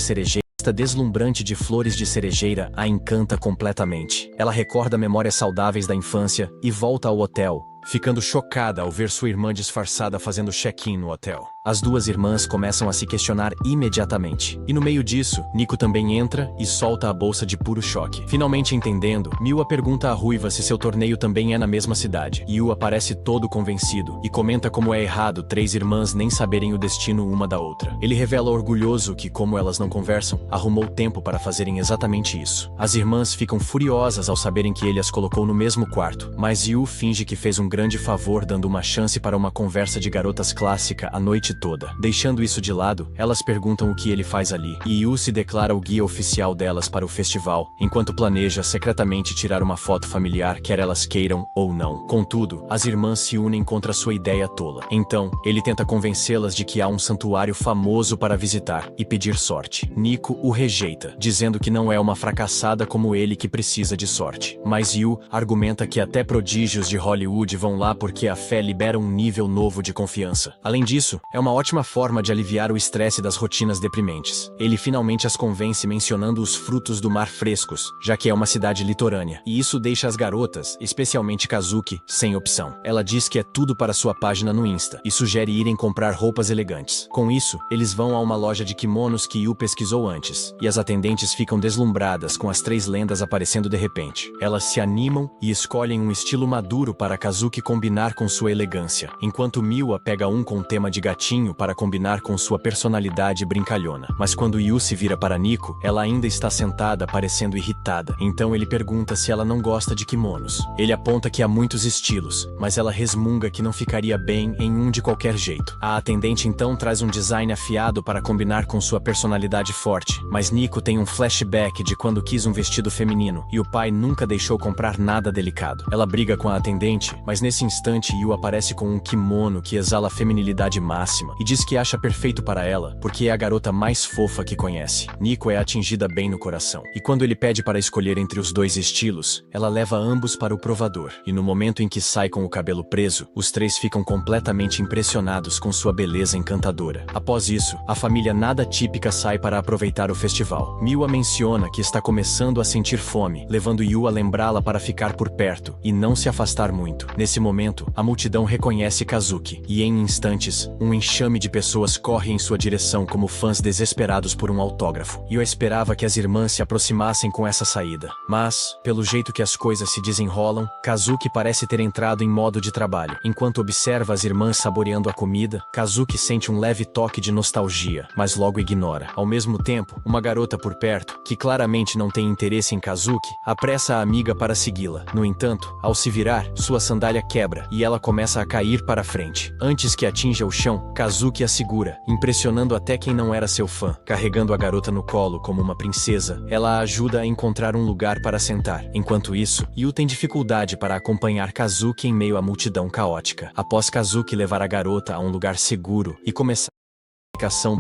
S1: cerejeira a encanta completamente. Ela recorda memórias saudáveis da infância e volta ao hotel, ficando chocada ao ver sua irmã disfarçada fazendo check-in no hotel. As duas irmãs começam a se questionar imediatamente. E no meio disso, Nico também entra e solta a bolsa de puro choque. Finalmente entendendo, Miwa pergunta à ruiva se seu torneio também é na mesma cidade. Yu aparece todo convencido e comenta como é errado 3 irmãs nem saberem o destino uma da outra. Ele revela orgulhoso que, como elas não conversam, arrumou tempo para fazerem exatamente isso. As irmãs ficam furiosas ao saberem que ele as colocou no mesmo quarto, mas Yu finge que fez um grande favor dando uma chance para uma conversa de garotas clássica a noite toda. Deixando isso de lado, elas perguntam o que ele faz ali, e Yu se declara o guia oficial delas para o festival, enquanto planeja secretamente tirar uma foto familiar, quer elas queiram ou não. Contudo, as irmãs se unem contra sua ideia tola. Então, ele tenta convencê-las de que há um santuário famoso para visitar e pedir sorte. Nico o rejeita, dizendo que não é uma fracassada como ele que precisa de sorte. Mas Yu argumenta que até prodígios de Hollywood vão lá porque a fé libera um nível novo de confiança. Além disso, é uma ótima forma de aliviar o estresse das rotinas deprimentes. Ele finalmente as convence mencionando os frutos do mar frescos, já que é uma cidade litorânea, e isso deixa as garotas, especialmente Kazuki, sem opção. Ela diz que é tudo para sua página no Insta, e sugere irem comprar roupas elegantes. Com isso, eles vão a uma loja de kimonos que Yu pesquisou antes, e as atendentes ficam deslumbradas com as 3 lendas aparecendo de repente. Elas se animam e escolhem um estilo maduro para Kazuki combinar com sua elegância, enquanto Miwa pega um com tema de gatinho para combinar com sua personalidade brincalhona. Mas quando Yu se vira para Nico, ela ainda está sentada parecendo irritada, então ele pergunta se ela não gosta de kimonos. Ele aponta que há muitos estilos, mas ela resmunga que não ficaria bem em um de qualquer jeito. A atendente então traz um design afiado para combinar com sua personalidade forte, mas Nico tem um flashback de quando quis um vestido feminino, e o pai nunca deixou comprar nada delicado. Ela briga com a atendente, mas nesse instante Yu aparece com um kimono que exala feminilidade máxima, e diz que acha perfeito para ela, porque é a garota mais fofa que conhece. Nico é atingida bem no coração, e quando ele pede para escolher entre os 2 estilos, ela leva ambos para o provador, e no momento em que sai com o cabelo preso, os 3 ficam completamente impressionados com sua beleza encantadora. Após isso, a família nada típica sai para aproveitar o festival. Miwa menciona que está começando a sentir fome, levando Yu a lembrá-la para ficar por perto e não se afastar muito. Nesse momento, a multidão reconhece Kazuki, e em instantes, um enxame de pessoas corre em sua direção como fãs desesperados por um autógrafo. Yu esperava que as irmãs se aproximassem com essa saída, mas, pelo jeito que as coisas se desenrolam, Kazuki parece ter entrado em modo de trabalho. Enquanto observa as irmãs saboreando a comida, Kazuki sente um leve toque de nostalgia, mas logo ignora. Ao mesmo tempo, uma garota por perto, que claramente não tem interesse em Kazuki, apressa a amiga para segui-la. No entanto, ao se virar, sua sandália quebra e ela começa a cair para frente. Antes que atinja o chão, Kazuki a segura, impressionando até quem não era seu fã. Carregando a garota no colo como uma princesa, ela a ajuda a encontrar um lugar para sentar. Enquanto isso, Yu tem dificuldade para acompanhar Kazuki em meio à multidão caótica. Após Kazuki levar a garota a um lugar seguro e começar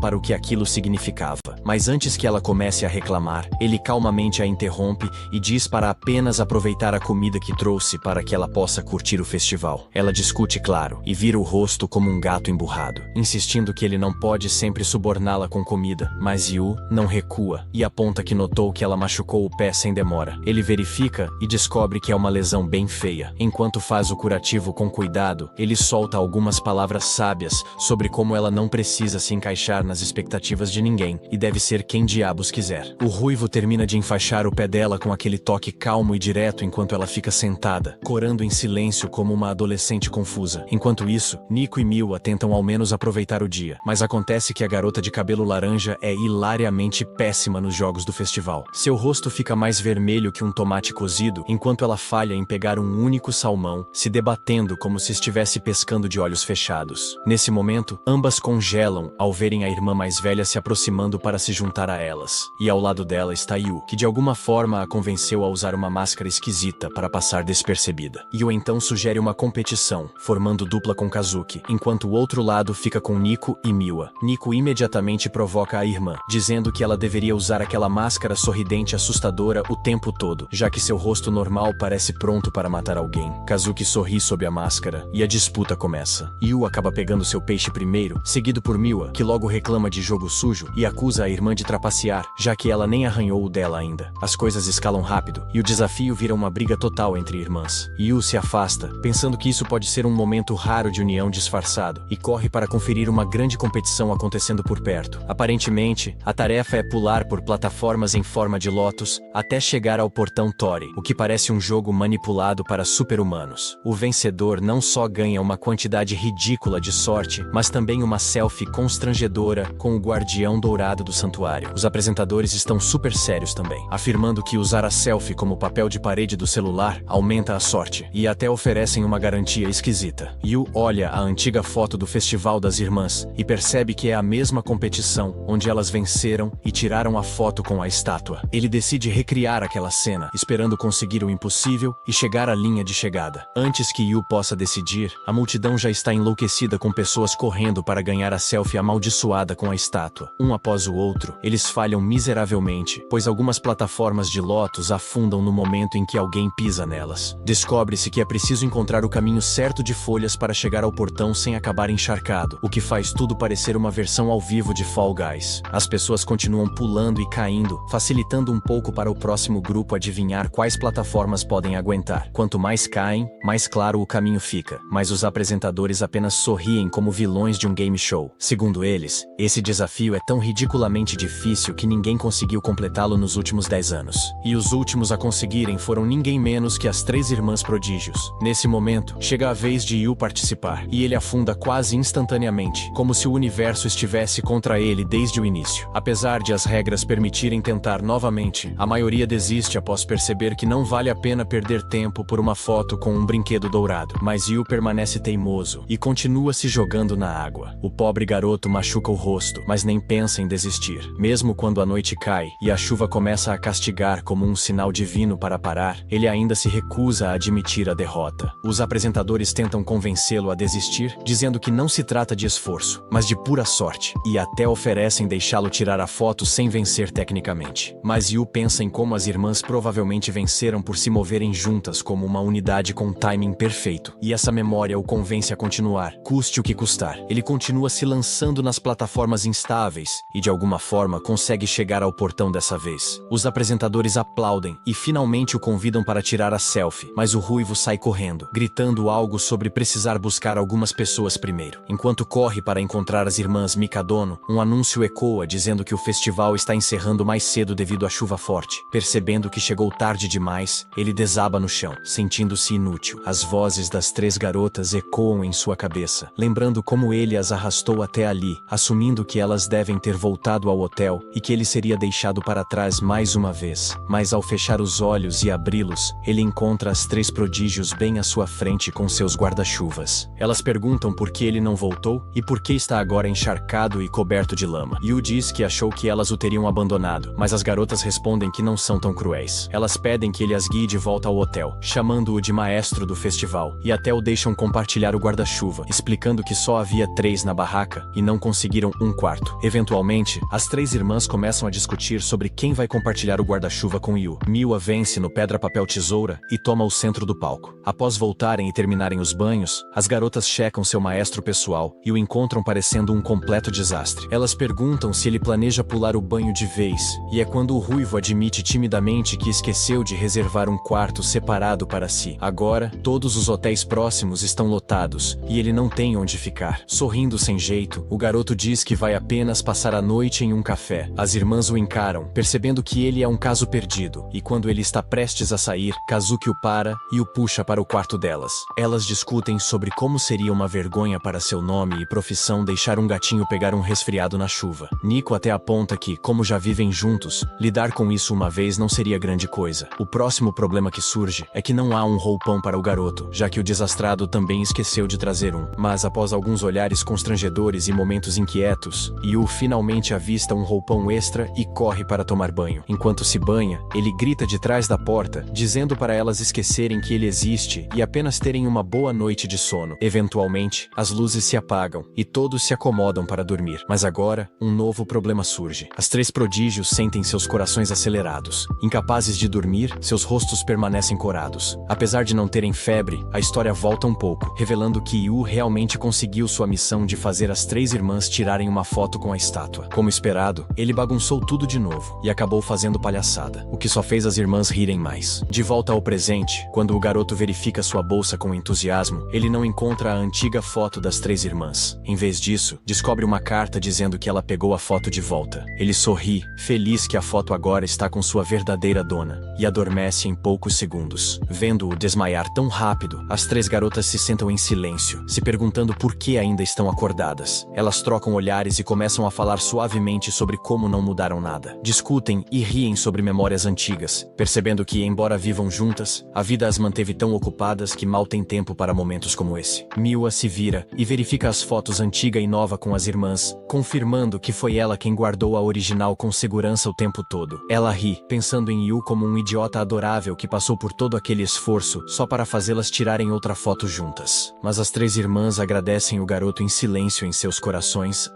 S1: para o que aquilo significava. Mas antes que ela comece a reclamar, ele calmamente a interrompe e diz para apenas aproveitar a comida que trouxe para que ela possa curtir o festival. Ela discute, claro, e vira o rosto como um gato emburrado, insistindo que ele não pode sempre suborná-la com comida, mas Yu não recua e aponta que notou que ela machucou o pé sem demora. Ele verifica e descobre que é uma lesão bem feia. Enquanto faz o curativo com cuidado, ele solta algumas palavras sábias sobre como ela não precisa se encaixar nas expectativas de ninguém, e deve ser quem diabos quiser. O ruivo termina de enfaixar o pé dela com aquele toque calmo e direto enquanto ela fica sentada, corando em silêncio como uma adolescente confusa. Enquanto isso, Nico e Miwa tentam ao menos aproveitar o dia, mas acontece que a garota de cabelo laranja é hilariamente péssima nos jogos do festival. Seu rosto fica mais vermelho que um tomate cozido, enquanto ela falha em pegar um único salmão, se debatendo como se estivesse pescando de olhos fechados. Nesse momento, ambas congelam ao verem a irmã mais velha se aproximando para se juntar a elas. E ao lado dela está Yu, que de alguma forma a convenceu a usar uma máscara esquisita para passar despercebida. Yu então sugere uma competição, formando dupla com Kazuki, enquanto o outro lado fica com Nico e Miwa. Nico imediatamente provoca a irmã, dizendo que ela deveria usar aquela máscara sorridente assustadora o tempo todo, já que seu rosto normal parece pronto para matar alguém. Kazuki sorri sob a máscara, e a disputa começa. Yu acaba pegando seu peixe primeiro, seguido por Miwa, que logo reclama de jogo sujo e acusa a irmã de trapacear, já que ela nem arranhou o dela ainda. As coisas escalam rápido, e o desafio vira uma briga total entre irmãs. Yu se afasta, pensando que isso pode ser um momento raro de união disfarçado, e corre para conferir uma grande competição acontecendo por perto. Aparentemente, a tarefa é pular por plataformas em forma de lótus até chegar ao portão Tori, o que parece um jogo manipulado para super-humanos. O vencedor não só ganha uma quantidade ridícula de sorte, mas também uma selfie constrangedora constrangedora com o guardião dourado do santuário. Os apresentadores estão super sérios também, afirmando que usar a selfie como papel de parede do celular aumenta a sorte, e até oferecem uma garantia esquisita. Yu olha a antiga foto do Festival das Irmãs e percebe que é a mesma competição onde elas venceram e tiraram a foto com a estátua. Ele decide recriar aquela cena, esperando conseguir o impossível e chegar à linha de chegada. Antes que Yu possa decidir, a multidão já está enlouquecida com pessoas correndo para ganhar a selfie amaldiçoada com a estátua. Um após o outro, eles falham miseravelmente, pois algumas plataformas de lótus afundam no momento em que alguém pisa nelas. Descobre-se que é preciso encontrar o caminho certo de folhas para chegar ao portão sem acabar encharcado, o que faz tudo parecer uma versão ao vivo de Fall Guys. As pessoas continuam pulando e caindo, facilitando um pouco para o próximo grupo adivinhar quais plataformas podem aguentar. Quanto mais caem, mais claro o caminho fica, mas os apresentadores apenas sorriem como vilões de um game show. Segundo eles, esse desafio é tão ridiculamente difícil que ninguém conseguiu completá-lo nos últimos 10 anos. E os últimos a conseguirem foram ninguém menos que as 3 irmãs prodígios. Nesse momento, chega a vez de Yu participar, e ele afunda quase instantaneamente, como se o universo estivesse contra ele desde o início. Apesar de as regras permitirem tentar novamente, a maioria desiste após perceber que não vale a pena perder tempo por uma foto com um brinquedo dourado. Mas Yu permanece teimoso e continua se jogando na água. O pobre garoto machuca o rosto, mas nem pensa em desistir. Mesmo quando a noite cai e a chuva começa a castigar como um sinal divino para parar, ele ainda se recusa a admitir a derrota. Os apresentadores tentam convencê-lo a desistir, dizendo que não se trata de esforço, mas de pura sorte, e até oferecem deixá-lo tirar a foto sem vencer tecnicamente. Mas Yu pensa em como as irmãs provavelmente venceram por se moverem juntas como uma unidade com timing perfeito, e essa memória o convence a continuar, custe o que custar. Ele continua se lançando nas plataformas instáveis e de alguma forma consegue chegar ao portão dessa vez. Os apresentadores aplaudem e finalmente o convidam para tirar a selfie, mas o ruivo sai correndo, gritando algo sobre precisar buscar algumas pessoas primeiro. Enquanto corre para encontrar as irmãs Mikadono, um anúncio ecoa dizendo que o festival está encerrando mais cedo devido à chuva forte. Percebendo que chegou tarde demais, ele desaba no chão, sentindo-se inútil. As vozes das 3 garotas ecoam em sua cabeça, lembrando como ele as arrastou até ali, assumindo que elas devem ter voltado ao hotel e que ele seria deixado para trás mais uma vez. Mas ao fechar os olhos e abri-los, ele encontra as 3 prodígios bem à sua frente com seus guarda-chuvas. Elas perguntam por que ele não voltou e por que está agora encharcado e coberto de lama. Yu diz que achou que elas o teriam abandonado, mas as garotas respondem que não são tão cruéis. Elas pedem que ele as guie de volta ao hotel, chamando-o de maestro do festival, e até o deixam compartilhar o guarda-chuva, explicando que só havia 3 na barraca e não conseguiram um quarto. Eventualmente, as 3 irmãs começam a discutir sobre quem vai compartilhar o guarda-chuva com Yu. Miwa vence no pedra-papel-tesoura e toma o centro do palco. Após voltarem e terminarem os banhos, as garotas checam seu maestro pessoal e o encontram parecendo um completo desastre. Elas perguntam se ele planeja pular o banho de vez, e é quando o ruivo admite timidamente que esqueceu de reservar um quarto separado para si. Agora, todos os hotéis próximos estão lotados, e ele não tem onde ficar. Sorrindo sem jeito, o garoto diz que vai apenas passar a noite em um café. As irmãs o encaram, percebendo que ele é um caso perdido, e quando ele está prestes a sair, Kazuki o para e o puxa para o quarto delas. Elas discutem sobre como seria uma vergonha para seu nome e profissão deixar um gatinho pegar um resfriado na chuva. Nico até aponta que, como já vivem juntos, lidar com isso uma vez não seria grande coisa. O próximo problema que surge é que não há um roupão para o garoto, já que o desastrado também esqueceu de trazer um. Mas após alguns olhares constrangedores e momentos inquietos, Yu finalmente avista um roupão extra e corre para tomar banho. Enquanto se banha, ele grita de trás da porta, dizendo para elas esquecerem que ele existe e apenas terem uma boa noite de sono. Eventualmente, as luzes se apagam e todos se acomodam para dormir. Mas agora, um novo problema surge. As 3 prodígios sentem seus corações acelerados. Incapazes de dormir, seus rostos permanecem corados. Apesar de não terem febre, a história volta um pouco, revelando que Yu realmente conseguiu sua missão de fazer as 3 irmãs tirarem uma foto com a estátua. Como esperado, ele bagunçou tudo de novo e acabou fazendo palhaçada, o que só fez as irmãs rirem mais. De volta ao presente, quando o garoto verifica sua bolsa com entusiasmo, ele não encontra a antiga foto das 3 irmãs. Em vez disso, descobre uma carta dizendo que ela pegou a foto de volta. Ele sorri, feliz que a foto agora está com sua verdadeira dona, e adormece em poucos segundos. Vendo-o desmaiar tão rápido, as 3 garotas se sentam em silêncio, se perguntando por que ainda estão acordadas. Elas Elas trocam olhares e começam a falar suavemente sobre como não mudaram nada. Discutem e riem sobre memórias antigas, percebendo que, embora vivam juntas, a vida as manteve tão ocupadas que mal tem tempo para momentos como esse. Miwa se vira e verifica as fotos antiga e nova com as irmãs, confirmando que foi ela quem guardou a original com segurança o tempo todo. Ela ri, pensando em Yu como um idiota adorável que passou por todo aquele esforço só para fazê-las tirarem outra foto juntas. Mas as três irmãs agradecem o garoto em silêncio em seus corações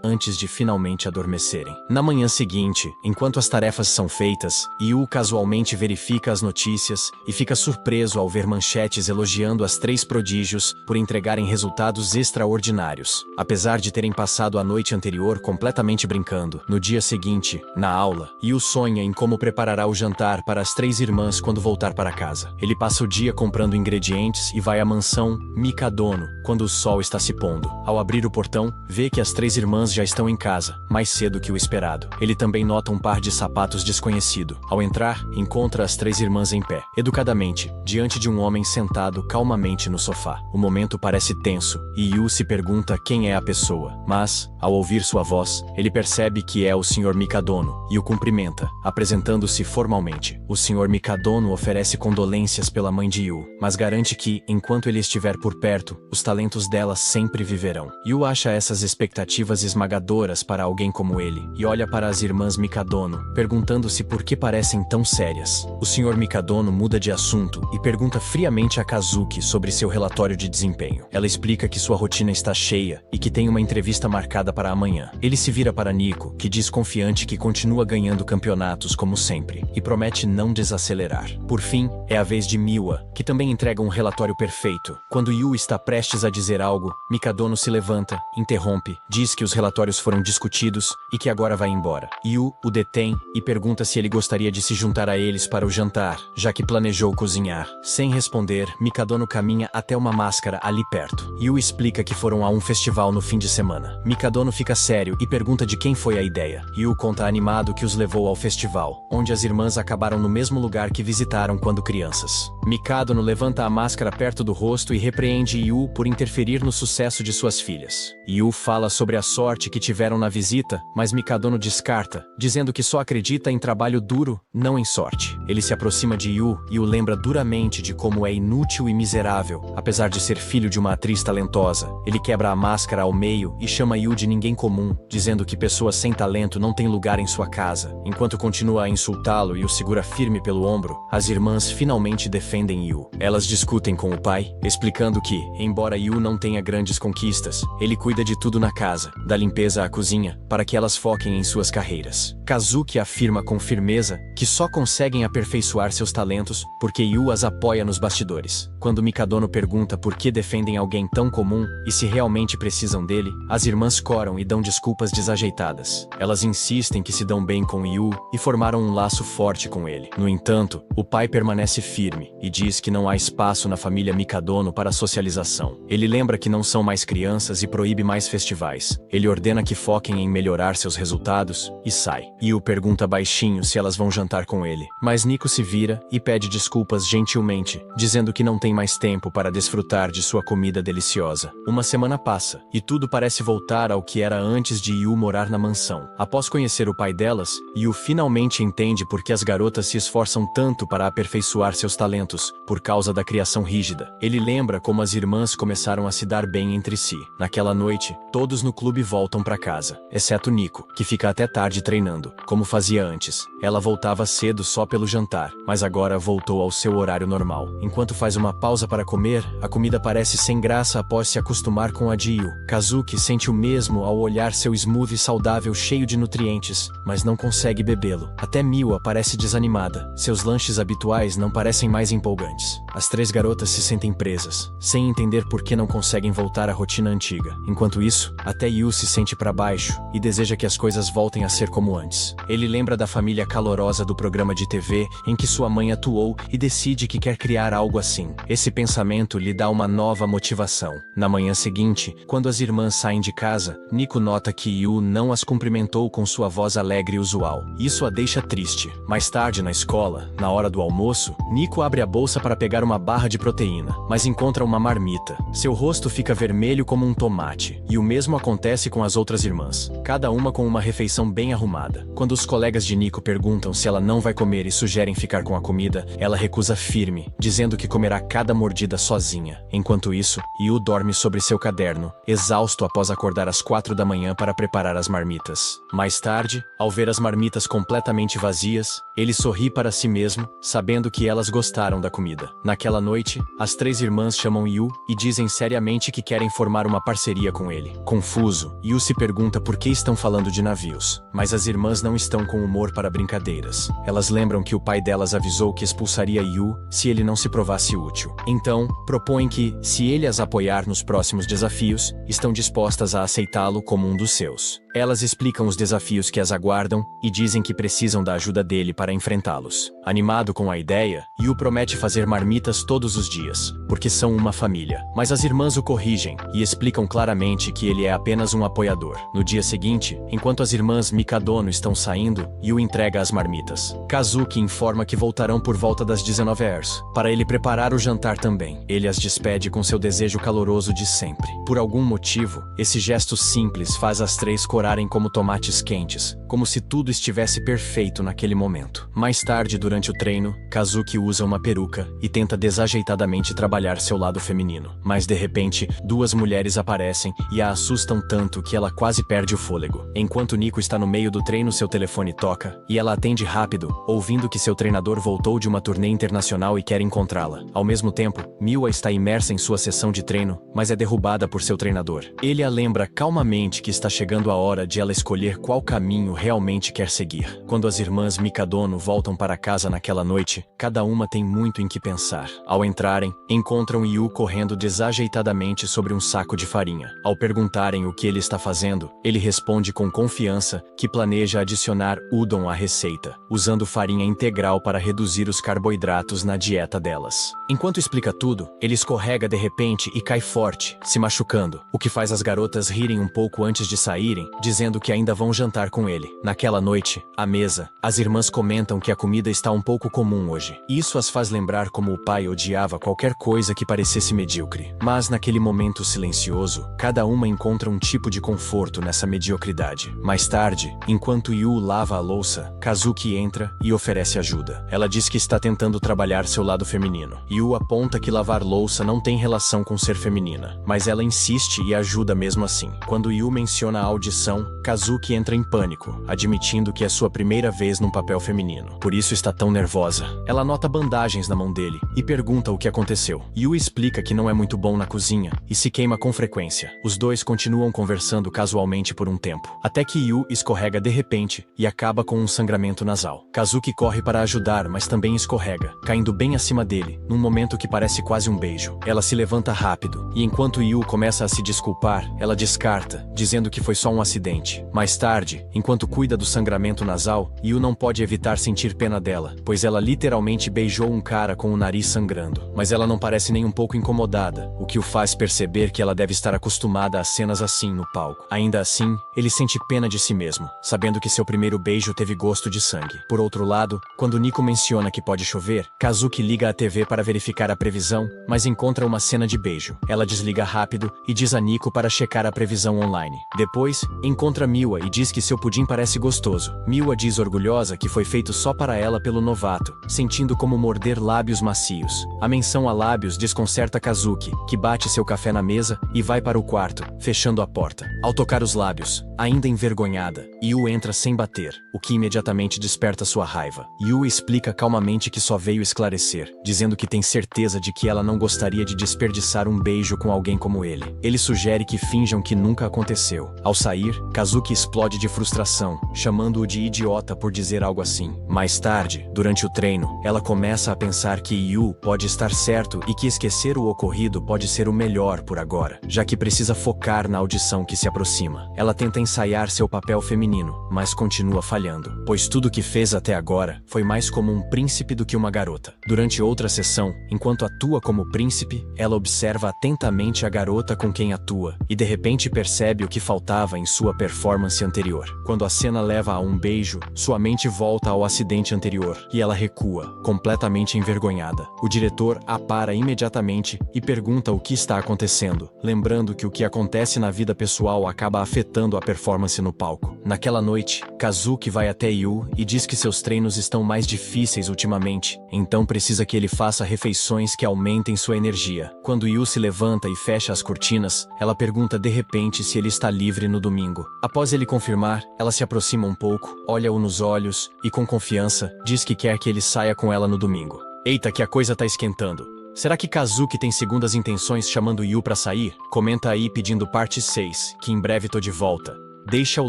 S1: antes de finalmente adormecerem. Na manhã seguinte, enquanto as tarefas são feitas, Yu casualmente verifica as notícias e fica surpreso ao ver manchetes elogiando as três prodígios por entregarem resultados extraordinários. Apesar de terem passado a noite anterior completamente brincando, no dia seguinte, na aula, Yu sonha em como preparará o jantar para as três irmãs quando voltar para casa. Ele passa o dia comprando ingredientes e vai à mansão Mikadono quando o sol está se pondo. Ao abrir o portão, vê que as três irmãs já estão em casa, mais cedo que o esperado. Ele também nota um par de sapatos desconhecido. Ao entrar, encontra as três irmãs em pé, educadamente, diante de um homem sentado calmamente no sofá. O momento parece tenso, e Yu se pergunta quem é a pessoa. Mas, ao ouvir sua voz, ele percebe que é o Sr. Mikadono, e o cumprimenta, apresentando-se formalmente. O Sr. Mikadono oferece condolências pela mãe de Yu, mas garante que, enquanto ele estiver por perto, os talentos dela sempre viverão. Yu acha essas expectativas esmagadoras para alguém como ele, e olha para as irmãs Mikadono, perguntando-se por que parecem tão sérias. O Sr. Mikadono muda de assunto e pergunta friamente a Kazuki sobre seu relatório de desempenho. Ela explica que sua rotina está cheia e que tem uma entrevista marcada para amanhã. Ele se vira para Nico, que diz confiante que continua ganhando campeonatos como sempre, e promete não desacelerar. Por fim, é a vez de Miwa, que também entrega um relatório perfeito. Quando Yu está prestes a dizer algo, Mikadono se levanta, interrompe, diz que os relatórios foram discutidos e que agora vai embora. Yu o detém e pergunta se ele gostaria de se juntar a eles para o jantar, já que planejou cozinhar. Sem responder, Mikadono caminha até uma máscara ali perto. Yu explica que foram a um festival no fim de semana. Mikadono fica sério e pergunta de quem foi a ideia. Yu conta animado que os levou ao festival, onde as irmãs acabaram no mesmo lugar que visitaram quando crianças. Mikadono levanta a máscara perto do rosto e repreende Yu por interferir no sucesso de suas filhas. Yu fala sobre a sorte que tiveram na visita, mas Mikadono descarta, dizendo que só acredita em trabalho duro, não em sorte. Ele se aproxima de Yu e o lembra duramente de como é inútil e miserável, apesar de ser filho de uma atriz talentosa. Ele quebra a máscara ao meio e chama Yu de ninguém comum, dizendo que pessoas sem talento não têm lugar em sua casa. Enquanto continua a insultá-lo e o segura firme pelo ombro, as irmãs finalmente defendem Yu. Elas discutem com o pai, explicando que, embora Yu não tenha grandes conquistas, ele cuida de tudo na casa, da limpeza à cozinha, para que elas foquem em suas carreiras. Kazuki afirma com firmeza que só conseguem aperfeiçoar seus talentos porque Yu as apoia nos bastidores. Quando Mikadono pergunta por que defendem alguém tão comum e se realmente precisam dele, as irmãs coram e dão desculpas desajeitadas. Elas insistem que se dão bem com Yu e formaram um laço forte com ele. No entanto, o pai permanece firme e diz que não há espaço na família Mikadono para socialização. Ele lembra que não são mais crianças e proíbe mais festivais. Ele ordena que foquem em melhorar seus resultados e sai. Yu pergunta baixinho se elas vão jantar com ele, mas Nico se vira e pede desculpas gentilmente, dizendo que não tem mais tempo para desfrutar de sua comida deliciosa. Uma semana passa, e tudo parece voltar ao que era antes de Yu morar na mansão. Após conhecer o pai delas, Yu finalmente entende por que as garotas se esforçam tanto para aperfeiçoar seus talentos, por causa da criação rígida. Ele lembra como as irmãs começaram a se dar bem entre si. Naquela noite, todos no clube voltam para casa, exceto Nico, que fica até tarde treinando, como fazia antes. Ela voltava cedo só pelo jantar, mas agora voltou ao seu horário normal. Enquanto faz uma pausa para comer, a comida parece sem graça após se acostumar com a de Yu. Kazuki sente o mesmo ao olhar seu smoothie saudável cheio de nutrientes, mas não consegue bebê-lo. Até Miwa parece desanimada. Seus lanches habituais não parecem mais empolgantes. As três garotas se sentem presas, sem entender por que não conseguem voltar à rotina antiga. Enquanto isso, até Yu se sente para baixo e deseja que as coisas voltem a ser como antes. Ele lembra da família calorosa do programa de TV em que sua mãe atuou e decide que quer criar algo assim. Esse pensamento lhe dá uma nova motivação. Na manhã seguinte, quando as irmãs saem de casa, Nico nota que Yu não as cumprimentou com sua voz alegre e usual. Isso a deixa triste. Mais tarde, na escola, na hora do almoço, Nico abre a bolsa para pegar uma barra de proteína, mas encontra uma marmita. Seu rosto fica vermelho como um tomate. E o mesmo acontece com as outras irmãs, cada uma com uma refeição bem arrumada. Quando os colegas de Nico perguntam se ela não vai comer e sugerem ficar com a comida, ela recusa firme, dizendo que comerá cada mordida sozinha. Enquanto isso, Yu dorme sobre seu caderno, exausto após acordar às 4 da manhã para preparar as marmitas. Mais tarde, ao ver as marmitas completamente vazias, ele sorri para si mesmo, sabendo que elas gostaram da comida. Naquela noite, as 3 irmãs chamam Yu e dizem seriamente que querem formar uma parceria com ele. Confuso, Yu se pergunta por que estão falando de navios, mas as irmãs não estão com humor para brincadeiras. Elas lembram que o pai delas avisou que expulsaria Yu se ele não se provasse útil. Então, propõem que, se ele as apoiar nos próximos desafios, estão dispostas a aceitá-lo como um dos seus. Elas explicam os desafios que as aguardam e dizem que precisam da ajuda dele para enfrentá-los. Animado com a ideia, Yu promete fazer marmitas todos os dias, porque são uma família. Mas as irmãs o corrigem e explicam claramente que ele é apenas um apoiador. No dia seguinte, enquanto as irmãs Mikadono estão saindo, Yu entrega as marmitas. Kazuki informa que voltarão por volta das 19 horas, para ele preparar o jantar também. Ele as despede com seu desejo caloroso de sempre. Por algum motivo, esse gesto simples faz as 3 corarem como tomates quentes, como se tudo estivesse perfeito naquele momento. Mais tarde, durante o treino, Kazuki usa uma peruca e tenta desajeitadamente trabalhar seu lado feminino. Mas de repente, 2 mulheres aparecem e a assustam tanto que ela quase perde o fôlego. Enquanto Nico está no meio do treino, seu telefone toca e ela atende rápido, ouvindo que seu treinador voltou de uma turnê internacional e quer encontrá-la. Ao mesmo tempo, Miwa está imersa em sua sessão de treino, mas é derrubada por seu treinador. Ele a lembra calmamente que está chegando a hora de ela escolher qual caminho realmente quer seguir. Quando as irmãs Mikadono voltam para casa naquela noite, cada uma tem muito em que pensar. Ao entrarem, encontram Yu correndo desajeitadamente sobre um saco de farinha. Ao perguntarem o que ele está fazendo, ele responde com confiança que planeja adicionar udon à receita, usando farinha integral para reduzir os carboidratos na dieta delas. Enquanto explica tudo, ele escorrega de repente e cai forte, se machucando, o que faz as garotas rirem um pouco antes de saírem, dizendo que ainda vão jantar com ele. Naquela noite, à mesa, as irmãs comentam que a comida está um pouco comum hoje. Isso as faz lembrar como o pai odiava qualquer coisa que parecesse medíocre. Mas naquele momento silencioso, cada uma encontra um tipo de conforto nessa mediocridade. Mais tarde, enquanto Yu lava a louça, Kazuki entra e oferece ajuda. Ela diz que está tentando trabalhar seu lado feminino. Yu aponta que lavar louça não tem relação com ser feminina, mas ela insiste e ajuda mesmo assim. Quando Yu menciona a audição, Kazuki entra em pânico, admitindo que é sua primeira vez num papel feminino. Por isso está tão nervosa. Ela nota bandagens na mão dele e pergunta o que aconteceu. Yu explica que não é muito bom na cozinha e se queima com frequência. Os dois continuam conversando casualmente por um tempo, até que Yu escorrega de repente e acaba com um sangramento nasal. Kazuki corre para ajudar, mas também escorrega, caindo bem acima dele, num momento que parece quase um beijo. Ela se levanta rápido e enquanto Yu começa a se desculpar, ela descarta, dizendo que foi só um acidente. Mais tarde, enquanto cuida do sangramento nasal, Yu não pode evitar sentir pena dela, pois ela literalmente beijou um cara com o nariz sangrando. Mas ela não parece nem um pouco incomodada, o que o faz perceber que ela deve estar acostumada a cenas assim no palco. Ainda assim, ele sente pena de si mesmo, sabendo que seu primeiro beijo teve gosto de sangue. Por outro lado, quando Nico menciona que pode chover, Kazuki liga a TV para verificar a previsão, mas encontra uma cena de beijo. Ela desliga rápido e diz a Nico para checar a previsão online. Depois, encontra Miwa e diz que seu pudim parece gostoso. Miwa diz orgulhosa que foi feito só para ela pelo novato, sentindo como morder lábios macios. A menção a lábios desconcerta Kazuki, que bate seu café na mesa e vai para o quarto, fechando a porta. Ao tocar os lábios, ainda envergonhada, Yu entra sem bater, o que imediatamente desperta sua raiva. Yu explica calmamente que só veio esclarecer, dizendo que tem certeza de que ela não gostaria de desperdiçar um beijo com alguém como ele. Ele sugere que finjam que nunca aconteceu. Ao sair, Kazuki explode de frustração, chamando-o de idiota por dizer algo assim. Mais tarde, durante o treino, ela começa a pensar que Yu pode estar certo e que esquecer o ocorrido pode ser o melhor por agora, já que precisa focar na audição que se aproxima. Ela tenta ensaiar seu papel feminino, mas continua falhando, pois tudo que fez até agora foi mais como um príncipe do que uma garota. Durante outra sessão, enquanto atua como príncipe, ela observa atentamente a garota com quem atua e de repente percebe o que faltava em sua performance anterior. Quando a cena leva a um beijo, sua mente volta ao acidente anterior e ela recua, completamente envergonhada. O diretor a para imediatamente e pergunta o que está acontecendo, lembrando que o que acontece na vida pessoal acaba afetando a performance no palco. Naquela noite, Kazuki vai até Yu e diz que seus treinos estão mais difíceis ultimamente, então precisa que ele faça refeições que aumentem sua energia. Quando Yu se levanta e fecha as cortinas, ela pergunta de repente se ele está livre no domingo. Após ele confirmar, ela se aproxima um pouco, olha-o nos olhos e com confiança, diz que quer que ele saia com ela no domingo. Eita, que a coisa tá esquentando. Será que Kazuki tem segundas intenções chamando Yu pra sair? Comenta aí pedindo parte 6, que em breve tô de volta. Deixa o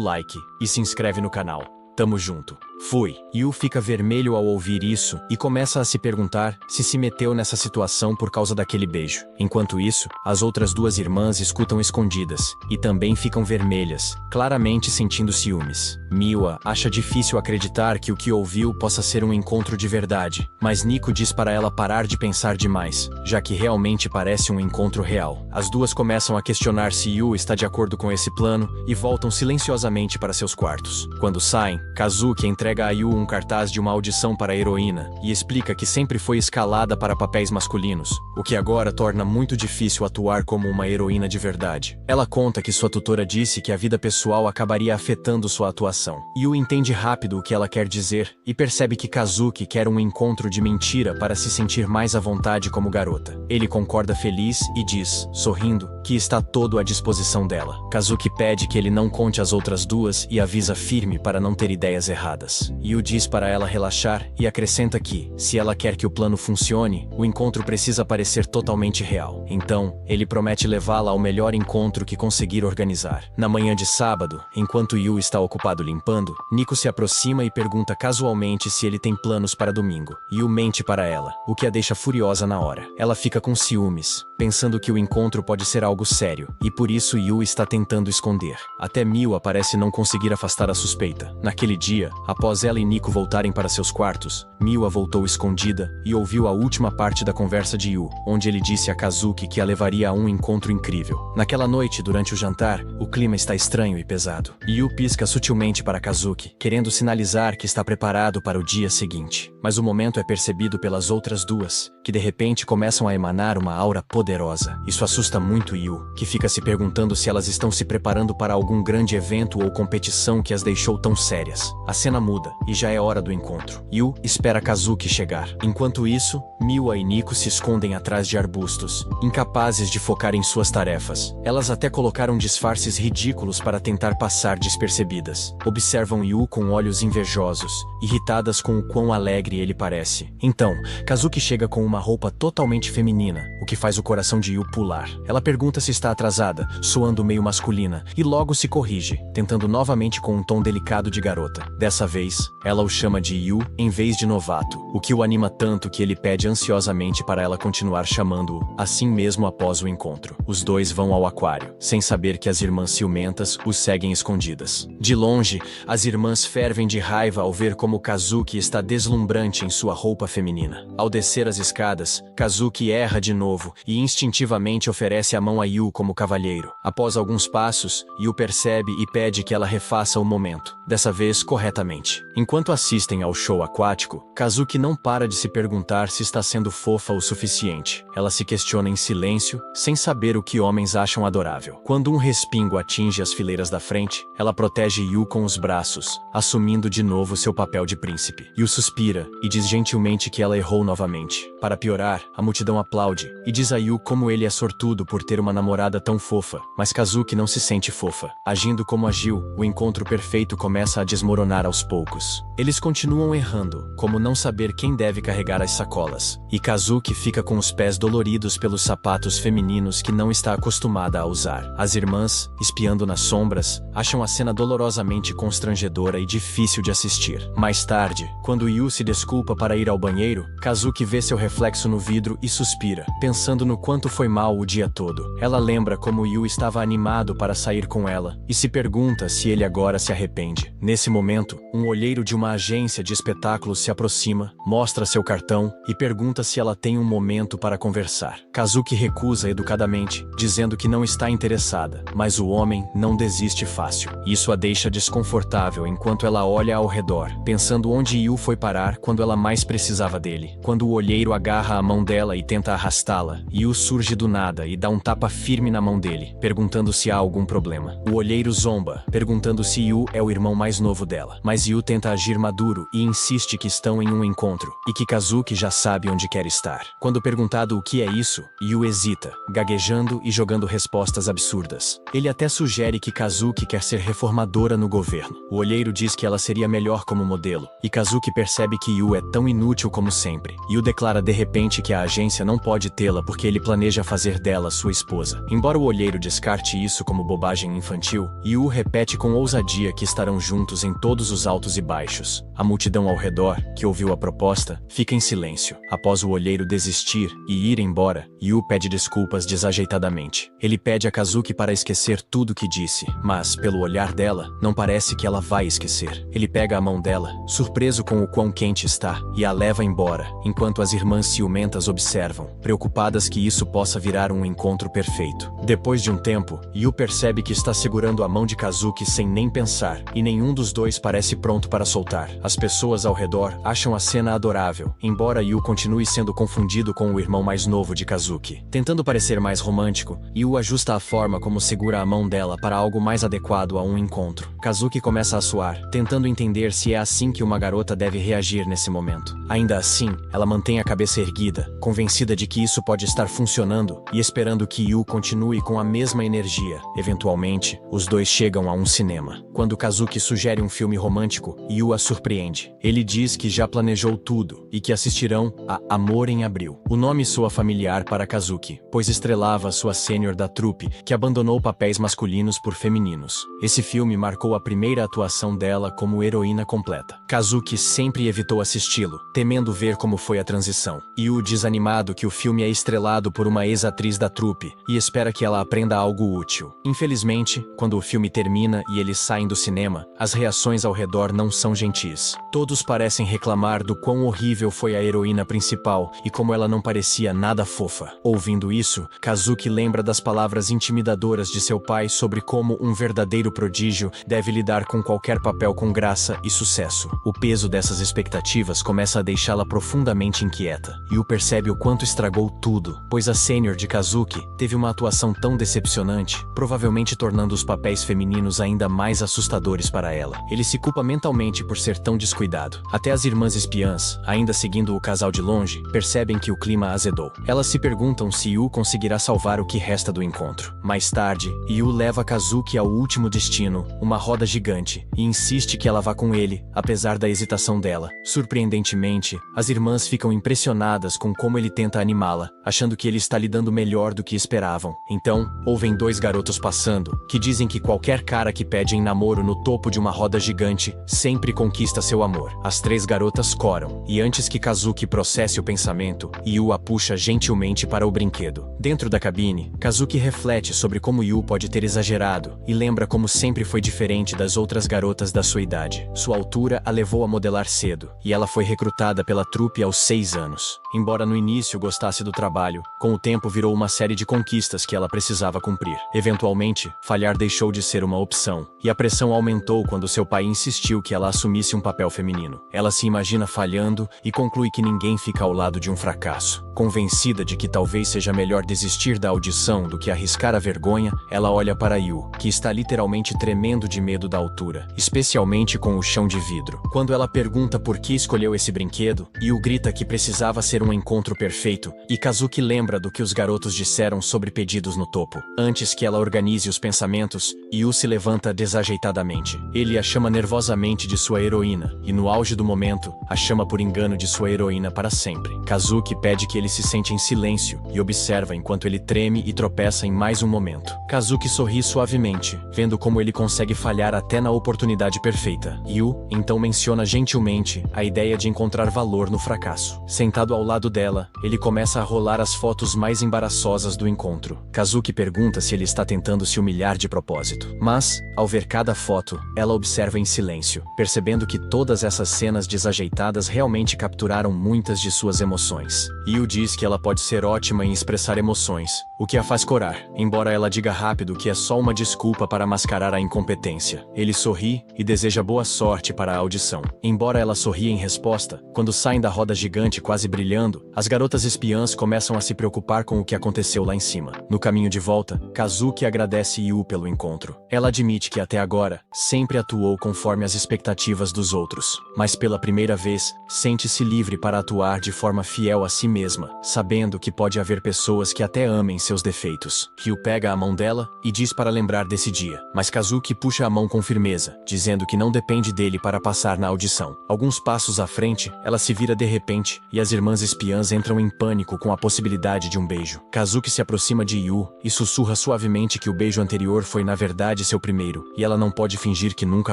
S1: like e se inscreve no canal. Tamo junto. Fui. Yu fica vermelho ao ouvir isso e começa a se perguntar se meteu nessa situação por causa daquele beijo. Enquanto isso, as outras duas irmãs escutam escondidas e também ficam vermelhas, claramente sentindo ciúmes. Miwa acha difícil acreditar que o que ouviu possa ser um encontro de verdade, mas Nico diz para ela parar de pensar demais, já que realmente parece um encontro real. As duas começam a questionar se Yu está de acordo com esse plano e voltam silenciosamente para seus quartos. Quando saem, Kazuki entrega a Yu um cartaz de uma audição para a heroína e explica que sempre foi escalada para papéis masculinos, o que agora torna muito difícil atuar como uma heroína de verdade. Ela conta que sua tutora disse que a vida pessoal acabaria afetando sua atuação. Yu entende rápido o que ela quer dizer e percebe que Kazuki quer um encontro de mentira para se sentir mais à vontade como garota. Ele concorda feliz e diz, sorrindo, que está todo à disposição dela. Kazuki pede que ele não conte às outras duas e avisa firme para não ter ideias erradas. Yu diz para ela relaxar e acrescenta que, se ela quer que o plano funcione, o encontro precisa parecer totalmente real. Então, ele promete levá-la ao melhor encontro que conseguir organizar. Na manhã de sábado, enquanto Yu está ocupado limpando, Nico se aproxima e pergunta casualmente se ele tem planos para domingo. Yu mente para ela, o que a deixa furiosa na hora. Ela fica com ciúmes, pensando que o encontro pode ser algo sério, e por isso Yu está tentando esconder. Até Miwa parece não conseguir afastar a suspeita. Naquele dia, após ela e Nico voltarem para seus quartos, Miwa voltou escondida e ouviu a última parte da conversa de Yu, onde ele disse a Kazuki que a levaria a um encontro incrível. Naquela noite, durante o jantar, o clima está estranho e pesado. Yu pisca sutilmente para Kazuki, querendo sinalizar que está preparado para o dia seguinte. Mas o momento é percebido pelas outras duas, que de repente começam a emanar uma aura poderosa. Isso assusta muito Yu, que fica se perguntando se elas estão se preparando para algum grande evento ou competição que as deixou tão sérias. A cena muda, e já é hora do encontro. Yu espera Kazuki chegar. Enquanto isso, Miwa e Nico se escondem atrás de arbustos, incapazes de focar em suas tarefas. Elas até colocaram disfarces ridículos para tentar passar despercebidas. Observam Yu com olhos invejosos, irritadas com o quão alegre ele parece. Então, Kazuki chega com uma roupa totalmente feminina, o que faz o coração de Yu pular. Ela pergunta se está atrasada, soando meio masculina, e logo se corrige, tentando novamente com um tom delicado de garota. Dessa vez, ela o chama de Yu em vez de novato, o que o anima tanto que ele pede ansiosamente para ela continuar chamando-o, assim mesmo após o encontro. Os dois vão ao aquário, sem saber que as irmãs ciumentas os seguem escondidas. De longe, as irmãs fervem de raiva ao ver como Kazuki está deslumbrante em sua roupa feminina. Ao descer as escadas, Kazuki erra de novo e instintivamente oferece a mão a Yu como cavalheiro. Após alguns passos, Yu percebe e pede que ela refaça o momento, dessa vez corretamente. Enquanto assistem ao show aquático, Kazuki não para de se perguntar se está sendo fofa o suficiente. Ela se questiona em silêncio, sem saber o que homens acham adorável. Quando um respingo atinge as fileiras da frente, ela protege Yu com os braços, assumindo de novo seu papel de príncipe. Yu suspira e diz gentilmente que ela errou novamente. Para piorar, a multidão aplaude e diz a Yu como ele é sortudo por ter uma namorada tão fofa, mas Kazuki não se sente fofa. Agindo como agiu, o encontro perfeito começa a desmoronar aos poucos. poucos. Eles continuam errando, como não saber quem deve carregar as sacolas, e Kazuki fica com os pés doloridos pelos sapatos femininos que não está acostumada a usar. As irmãs, espiando nas sombras, acham a cena dolorosamente constrangedora e difícil de assistir. Mais tarde, quando Yu se desculpa para ir ao banheiro, Kazuki vê seu reflexo no vidro e suspira, pensando no quanto foi mal o dia todo. Ela lembra como Yu estava animado para sair com ela, e se pergunta se ele agora se arrepende. Nesse momento, um olheiro de uma agência de espetáculos se aproxima, mostra seu cartão e pergunta se ela tem um momento para conversar. Kazuki recusa educadamente, dizendo que não está interessada, mas o homem não desiste fácil. Isso a deixa desconfortável enquanto ela olha ao redor, pensando onde Yu foi parar quando ela mais precisava dele. Quando o olheiro agarra a mão dela e tenta arrastá-la, Yu surge do nada e dá um tapa firme na mão dele, perguntando se há algum problema. O olheiro zomba, perguntando se Yu é o irmão mais novo dela, mas Yu tenta agir maduro e insiste que estão em um encontro, e que Kazuki já sabe onde quer estar. Quando perguntado o que é isso, Yu hesita, gaguejando e jogando respostas absurdas. Ele até sugere que Kazuki quer ser reformadora no governo. O olheiro diz que ela seria melhor como modelo, e Kazuki percebe que Yu é tão inútil como sempre. Yu declara de repente que a agência não pode tê-la porque ele planeja fazer dela sua esposa. Embora o olheiro descarte isso como bobagem infantil, Yu repete com ousadia que estarão juntos em todos os altos e baixos. A multidão ao redor, que ouviu a proposta, fica em silêncio. Após o olheiro desistir e ir embora, Yu pede desculpas desajeitadamente. Ele pede a Kazuki para esquecer tudo que disse, mas, pelo olhar dela, não parece que ela vai esquecer. Ele pega a mão dela, surpreso com o quão quente está, e a leva embora, enquanto as irmãs ciumentas observam, preocupadas que isso possa virar um encontro perfeito. Depois de um tempo, Yu percebe que está segurando a mão de Kazuki sem nem pensar, e nenhum dos dois parece pronto para soltar. As pessoas ao redor acham a cena adorável, embora Yu continue sendo confundido com o irmão mais novo de Kazuki. Tentando parecer mais romântico, Yu ajusta a forma como segura a mão dela para algo mais adequado a um encontro. Kazuki começa a suar, tentando entender se é assim que uma garota deve reagir nesse momento. Ainda assim, ela mantém a cabeça erguida, convencida de que isso pode estar funcionando e esperando que Yu continue com a mesma energia. Eventualmente, os dois chegam a um cinema. Quando Kazuki sugere um filme romântico, Yu a surpreende. Ele diz que já planejou tudo e que assistirão a Amor em Abril. O nome soa familiar para Kazuki, pois estrelava a sua sênior da trupe, que abandonou papéis masculinos por femininos. Esse filme marcou a primeira atuação dela como heroína completa. Kazuki sempre evitou assisti-lo, temendo ver como foi a transição. Yu diz animado que o filme é estrelado por uma ex-atriz da trupe e espera que ela aprenda algo útil. Infelizmente, quando o filme termina e eles saem do cinema, as reações ao redor não são gentis. Todos parecem reclamar do quão horrível foi a heroína principal e como ela não parecia nada fofa. Ouvindo isso, Kazuki lembra das palavras intimidadoras de seu pai sobre como um verdadeiro prodígio deve lidar com qualquer papel com graça e sucesso. O peso dessas expectativas começa a deixá-la profundamente inquieta. Yu percebe o quanto estragou tudo, pois a sênior de Kazuki teve uma atuação tão decepcionante, provavelmente tornando os papéis femininos ainda mais assustadores para ela. Ele se culpa mentalmente por ser tão descuidado. Até as irmãs espiãs, ainda seguindo o casal de longe, percebem que o clima azedou. Elas se perguntam se Yu conseguirá salvar o que resta do encontro. Mais tarde, Yu leva Kazuki ao último destino, uma roda gigante, e insiste que ela vá com ele, apesar da hesitação dela. Surpreendentemente, as irmãs ficam impressionadas com como ele tenta animá-la, achando que ele está lidando melhor do que esperavam. Então, ouvem dois garotos passando, que dizem que qualquer cara que pede em namoro no topo de uma roda gigante sempre conquista seu amor. As três garotas coram, e antes que Kazuki processe o pensamento, Yu a puxa gentilmente para o brinquedo. Dentro da cabine, Kazuki reflete sobre como Yu pode ter exagerado, e lembra como sempre foi diferente das outras garotas da sua idade. Sua altura a levou a modelar cedo, e ela foi recrutada pela trupe aos 6 anos. Embora no início gostasse do trabalho, com o tempo virou uma série de conquistas que ela precisava cumprir. Eventualmente, falhar deixou de ser uma opção, e a pressão aumentou quando seu pai insistiu que ela assumisse um papel feminino. Ela se imagina falhando e conclui que ninguém fica ao lado de um fracasso. Convencida de que talvez seja melhor desistir da audição do que arriscar a vergonha, ela olha para Yu, que está literalmente tremendo de medo da altura, especialmente com o chão de vidro. Quando ela pergunta por que escolheu esse brinquedo, Yu grita que precisava ser um encontro perfeito, e Kazuki lembra do que os garotos disseram sobre pedidos no topo. Antes que ela organize os pensamentos, Yu se levanta desajeitadamente. Ele a chama nervosamente de sua heroína, e no auge do momento, a chama por engano de sua heroína para sempre. Kazuki pede que ele se sente em silêncio, e observa enquanto ele treme e tropeça em mais um momento. Kazuki sorri suavemente, vendo como ele consegue falhar até na oportunidade perfeita. Yu, então menciona gentilmente a ideia de encontrar valor no fracasso. Sentado ao lado dela, ele começa a rolar as fotos mais embaraçosas do encontro. Kazuki pergunta se ele está tentando se humilhar de propósito. Mas, ao ver cada foto, ela observa em silêncio, percebendo que todas essas cenas desajeitadas realmente capturaram muitas de suas emoções. Yu diz que ela pode ser ótima em expressar emoções, o que a faz corar, embora ela diga rápido que é só uma desculpa para mascarar a incompetência. Ele sorri e deseja boa sorte para a audição. Embora ela sorria em resposta, quando saem da roda gigante quase brilhando, as garotas espiãs começam a se preocupar com o que aconteceu lá em cima. No caminho de volta, Kazuki agradece Yu pelo encontro. Ela admite que até agora, sempre atuou conforme as expectativas dos outros, mas pela primeira vez, sente-se livre para atuar de forma fiel a si mesma, sabendo que pode haver pessoas que até amem seus defeitos. Yu pega a mão dela e diz para lembrar desse dia, mas Kazuki puxa a mão com firmeza, dizendo que não depende dele para passar na audição. Alguns passos à frente, ela se vira de repente, e as irmãs espiãs entram em pânico com a possibilidade de um beijo. Kazuki se aproxima de Yu e sussurra suavemente que o beijo anterior foi na verdade seu primeiro, e ela não pode fingir que nunca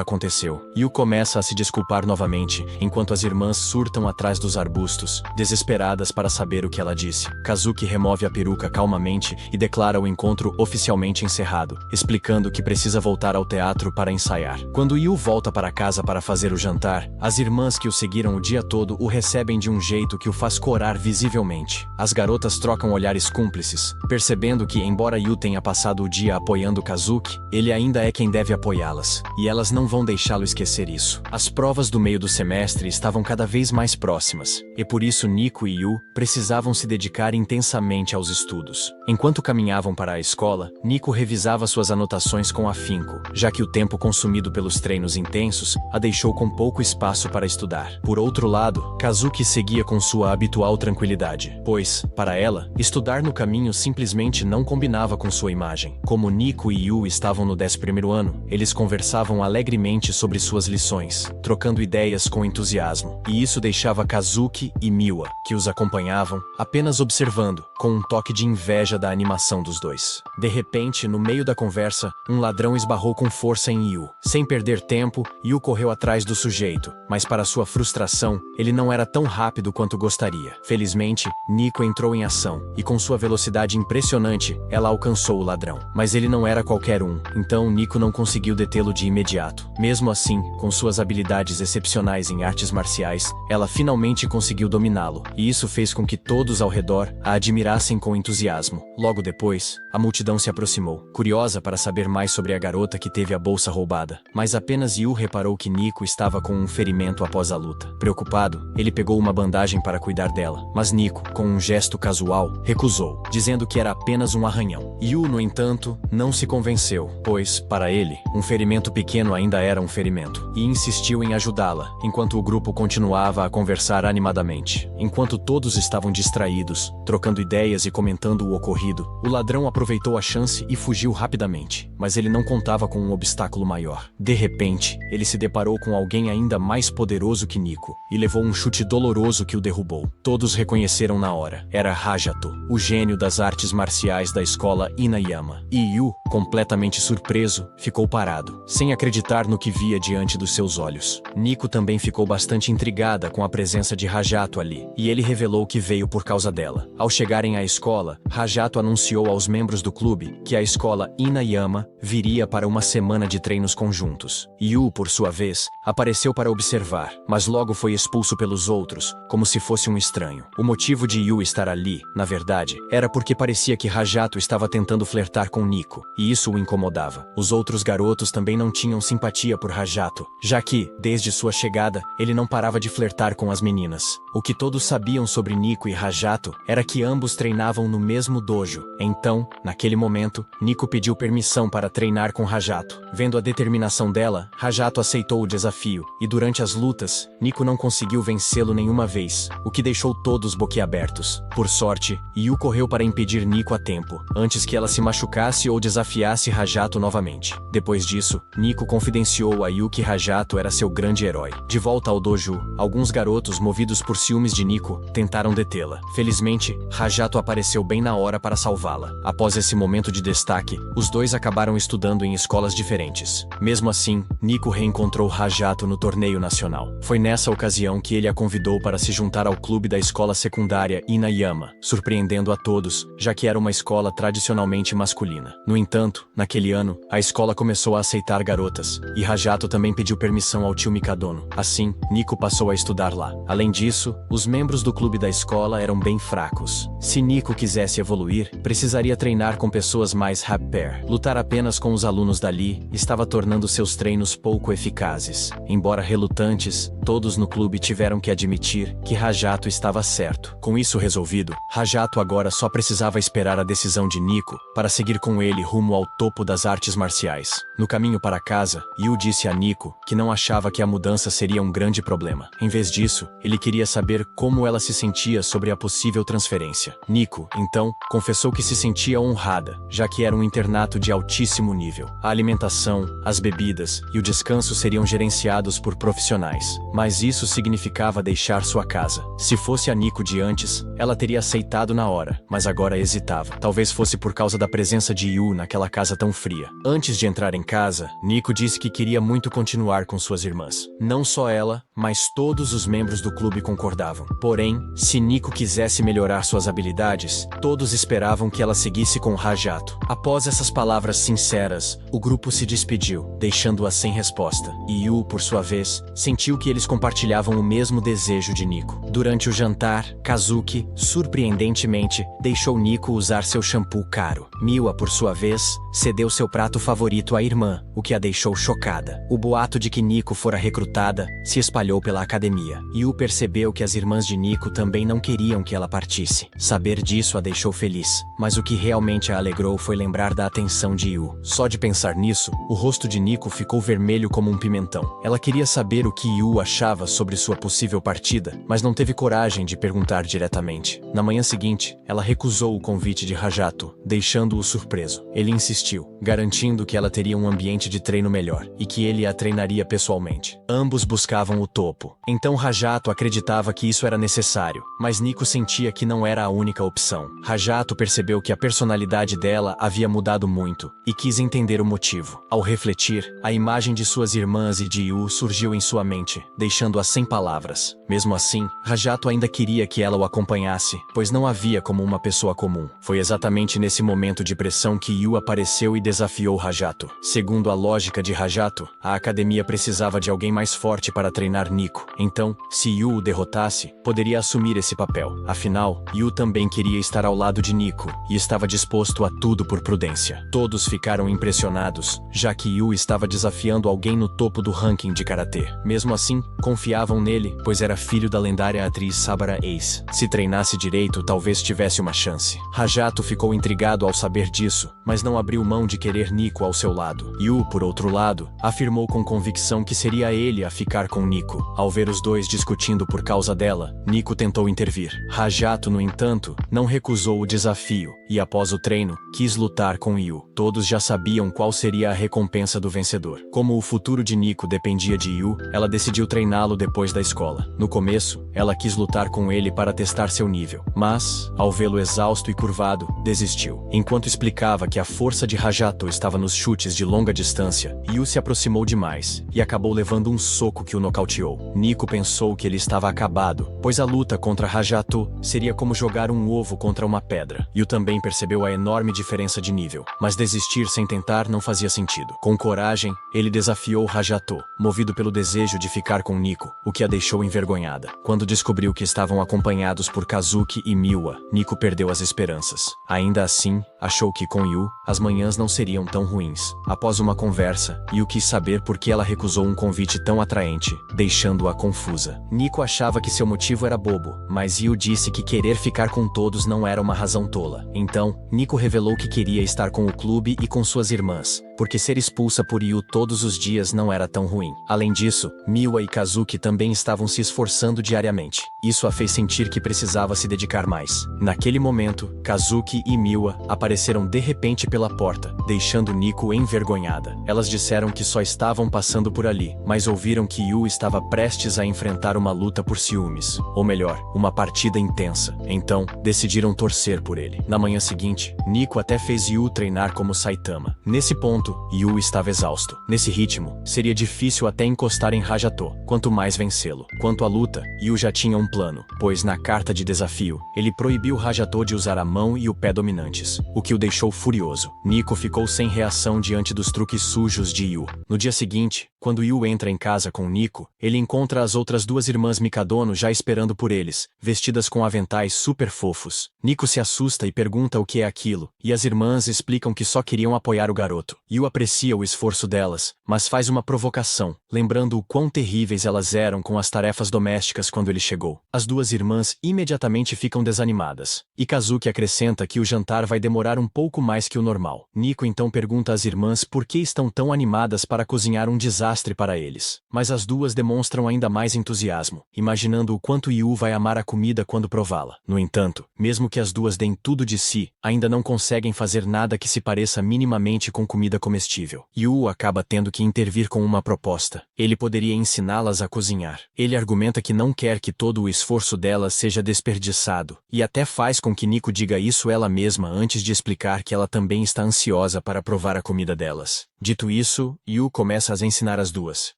S1: aconteceu. Yu começa a se desculpar novamente, enquanto as irmãs surtam atrás dos arbustos, desesperadas para saber o que ela disse. Kazuki remove a peruca calmamente e declara o encontro oficialmente encerrado, explicando que precisa voltar ao teatro para ensaiar. Quando Yu volta para casa para fazer o jantar, as irmãs que o seguiram o dia todo o recebem de um jeito que o faz corar visivelmente. As garotas trocam olhares cúmplices, percebendo que, embora Yu tenha passado o dia apoiando Kazuki, ele ainda é quem deve apoiá-las, e elas não vão deixá-lo esquecer isso. As provas do meio do semestre estavam cada vez mais próximas, e por isso Nico e Yu precisavam se dedicar intensamente aos estudos. Enquanto caminhavam para a escola, Nico revisava suas anotações com afinco, já que o tempo consumido pelos treinos intensos a deixou com pouco espaço para estudar. Por outro lado, Kazuki seguia com sua habitual tranquilidade, pois, para ela, estudar no caminho simplesmente não combinava com sua imagem. Como Nico e Yu estavam no 11º ano, eles conversavam alegremente sobre suas lições, trocando ideias com entusiasmo, e isso deixava Kazuki e Miwa, que os acompanhavam, apenas observando, com um toque de inveja da animação dos dois. De repente, no meio da conversa, um ladrão esbarrou com força em Yu. Sem perder tempo, Yu correu atrás do sujeito, mas para sua frustração, ele não era tão rápido quanto gostaria. Felizmente, Nico entrou em ação, e com sua velocidade impressionante, ela alcançou o ladrão. Mas ele não era qualquer um, então Nico não conseguiu detê-lo de imediato. Mesmo assim, com suas habilidades excepcionais em artes marciais, ela finalmente conseguiu dominá-lo, e isso fez com que todos ao redor a admirassem com entusiasmo. Logo depois, a multidão se aproximou, curiosa para saber mais sobre a garota que teve a bolsa roubada. Mas apenas Yu reparou que Nico estava com um ferimento após a luta. Preocupado, ele pegou uma bandagem para cuidar dela, mas Nico, com um gesto casual, recusou, dizendo que era apenas um arranhão. Yu, no entanto, não se convenceu, pois, para ele, um ferimento pequeno ainda era um ferimento, e insistiu em ajudá-la, enquanto o grupo continuava a conversar animadamente. Enquanto todos estavam distraídos, trocando ideias e comentando o ocorrido, o ladrão aproveitou a chance e fugiu rapidamente, mas ele não contava com um obstáculo maior. De repente, ele se deparou com alguém ainda mais poderoso que Nico, e levou um chute doloroso que o derrubou. Todos reconheceram na hora. Era Hayato, o gênio das artes marciais da escola Inayama. E Yu, completamente surpreso, ficou parado, sem acreditar no que via diante dos seus olhos. Nico também ficou bastante intrigada com a presença de Hayato ali, e ele revelou que veio por causa dela. Ao chegarem à escola, Hayato anunciou aos membros do clube que a escola Inayama viria para uma semana de treinos conjuntos. Yu, por sua vez, apareceu para observar, mas logo foi expulso pelos outros, como se fosse um estranho. O motivo de Yu estar ali, na verdade, era porque parecia que Hayato estava tentando flertar com Nico, e isso o incomodava. Os outros garotos também não tinham simpatia por Hayato, já que, desde sua chegada, ele não parava de flertar com as meninas. O que todos sabiam sobre Nico e Hayato era que ambos treinavam no mesmo dojo. Então, naquele momento, Nico pediu permissão para treinar com Hayato. Vendo a determinação dela, Hayato aceitou o desafio, e durante as lutas, Nico não conseguiu vencê-lo nenhuma vez, o que deixou todos boquiabertos. Por sorte, Yu correu para impedir Nico a tempo, antes que ela se machucasse ou desafiasse Hayato novamente. Depois disso, Nico confidenciou a Yu que Hayato era seu grande herói. De volta ao dojo, alguns garotos movidos por ciúmes de Nico tentaram detê-la. Felizmente, Hayato apareceu bem na hora para salvá-la. Após esse momento de destaque, os dois acabaram estudando em escolas diferentes. Mesmo assim, Nico reencontrou Hayato no torneio nacional. Foi nessa ocasião que ele a convidou para se juntar ao clube da escola secundária Inayama, surpreendendo a todos, já que era uma escola tradicionalmente masculina. No entanto, naquele ano, a escola começou a aceitar garotas, e Hayato também pediu permissão ao tio Mikadono. Assim, Nico passou a estudar lá. Além disso, os membros do clube da escola eram bem fracos. Se Nico quisesse evoluir, precisaria treinar com pessoas mais rapper. Lutar apenas com os alunos dali estava tornando seus treinos pouco eficazes. Embora relutantes, todos no clube tiveram que admitir que Hayato estava certo. Com isso resolvido, Hayato agora só precisava esperar a decisão de Nico para seguir com ele rumo ao topo das artes marciais. No caminho para casa, Yu disse a Nico que não achava que a mudança seria um grande problema. Em vez disso, ele queria saber como ela se sentia sobre a possível transferência. Nico, então, confessou que se sentia honrada, já que era um internato de altíssimo nível. A alimentação, as bebidas e o descanso seriam gerenciados por profissionais. Mas isso significava deixar sua casa. Se fosse a Nico de antes, ela teria aceitado na hora, mas agora hesitava. Talvez fosse por causa da presença de Yu naquela casa tão fria. Antes de entrar em casa, Nico disse que queria muito continuar com suas irmãs. Não só ela, mas todos os membros do clube concordavam. Porém, se Nico quisesse melhorar suas habilidades, todos esperavam que ela seguisse com Hayato. Após essas palavras sinceras, o grupo se despediu, deixando-a sem resposta. E Yu, por sua vez, sentiu que eles compartilhavam o mesmo desejo de Nico. Durante o jantar, Kazuki, surpreendentemente, deixou Nico usar seu shampoo caro. Miwa, por sua vez, cedeu seu prato favorito à irmã, o que a deixou chocada. O boato de que Nico fora recrutada se espalhou pela academia. Yu percebeu que as irmãs de Nico também não queriam que ela partisse. Saber disso a deixou feliz, mas o que realmente a alegrou foi lembrar da atenção de Yu. Só de pensar nisso, o rosto de Nico ficou vermelho como um pimentão. Ela queria saber o que Yu achava sobre sua possível partida, mas não teve coragem de perguntar diretamente. Na manhã seguinte, ela recusou o convite de Hayato, deixando-o surpreso. Ele insistiu, garantindo que ela teria um ambiente de treino melhor, e que ele a treinaria pessoalmente. Ambos buscavam o topo. Então Hayato acreditava que isso era necessário, mas Nico sentia que não era a única opção. Hayato percebeu que a personalidade dela havia mudado muito, e quis entender o motivo. Ao refletir, a imagem de suas irmãs e de Yu surgiu em sua mente, deixando-a sem palavras. Mesmo assim, Hayato ainda queria que ela o acompanhasse, pois não a via como uma pessoa comum. Foi exatamente nesse momento de pressão que Yu apareceu e desafiou Hayato. Segundo a lógica de Hayato, a academia precisava de alguém mais forte para treinar Nico. Então, se Yu o derrotasse, poderia assumir esse papel. Afinal, Yu também queria estar ao lado de Nico, e estava disposto a tudo por prudência. Todos ficaram impressionados, já que Yu estava desafiando alguém no topo do ranking de karatê. Mesmo assim, confiavam nele, pois era filho da lendária atriz Sabara Ace. Se treinasse direito, talvez tivesse uma chance. Hayato ficou intrigado ao saber disso, mas não abriu mão de querer Nico ao seu lado. Yu, por outro lado, afirmou com convicção que seria ele a ficar com Nico. Ao ver os dois discutindo por causa dela, Nico tentou intervir. Hayato, no entanto, não recusou o desafio, e após o treino, quis lutar com Yu. Todos já sabiam qual seria a recompensa do vencedor. Como o futuro de Nico dependia de Yu, ela decidiu treiná-lo depois da escola. No começo, ela quis lutar com ele para testar seu nível, mas, ao vê-lo exausto e curvado, desistiu. Enquanto explicava que a força de Hayato estava nos chutes de longa distância, Yu se aproximou demais, e acabou levando um soco que o nocauteou. Nico pensou que ele estava acabado, pois a luta contra Hayato seria como jogar um ovo contra uma pedra. Yu também percebeu a enorme diferença de nível, mas desistir sem tentar não fazia sentido. Com coragem, ele desafiou Hayato, movido pelo desejo de ficar com Nico, o que a deixou envergonhada. Quando descobriu que estavam acompanhados por Kazuki e Miwa, Nico perdeu as esperanças. Ainda assim, achou que com Yu, as manhãs não seriam tão ruins. Após uma conversa, Yu quis saber por que ela recusou um convite tão atraente, deixando-a confusa. Nico achava que seu motivo era bobo, mas Yu disse que querer ficar com todos não era uma razão tola. Então, Nico revelou que queria estar com o clube e com suas irmãs, porque ser expulsa por Yu todos os dias não era tão ruim. Além disso, Miwa e Kazuki também estavam se esforçando diariamente. Isso a fez sentir que precisava se dedicar mais. Naquele momento, Kazuki e Miwa apareceram de repente pela porta, deixando Nico envergonhada. Elas disseram que só estavam passando por ali, mas ouviram que Yu estava prestes a enfrentar uma luta por ciúmes. Ou melhor, uma partida intensa. Então, decidiram torcer por ele. Na manhã seguinte, Nico até fez Yu treinar como Saitama. Nesse ponto, Yu estava exausto. Nesse ritmo, seria difícil até encostar em Hayato, quanto mais vencê-lo. Quanto à luta, Yu já tinha um plano, pois na carta de desafio, ele proibiu Hayato de usar a mão e o pé dominantes, o que o deixou furioso. Nico ficou sem reação diante dos truques sujos de Yu. No dia seguinte, quando Yu entra em casa com Nico, ele encontra as outras duas irmãs Mikadono já esperando por eles, vestidas com aventais super fofos. Nico se assusta e pergunta o que é aquilo, e as irmãs explicam que só queriam apoiar o garoto. Yu aprecia o esforço delas, mas faz uma provocação, lembrando o quão terríveis elas eram com as tarefas domésticas quando ele chegou. As duas irmãs imediatamente ficam desanimadas, e Kazuki acrescenta que o jantar vai demorar um pouco mais que o normal. Nico então pergunta às irmãs por que estão tão animadas para cozinhar um desastre para eles. Mas as duas demonstram ainda mais entusiasmo, imaginando o quanto Yu vai amar a comida quando prová-la. No entanto, mesmo que as duas deem tudo de si, ainda não conseguem fazer nada que se pareça minimamente com comida comestível. Yu acaba tendo que intervir com uma proposta. Ele poderia ensiná-las a cozinhar. Ele argumenta que não quer que todo o esforço delas seja desperdiçado, e até faz com que Nico diga isso ela mesma antes de explicar que ela também está ansiosa para provar a comida delas. Dito isso, Yu começa a ensinar as duas.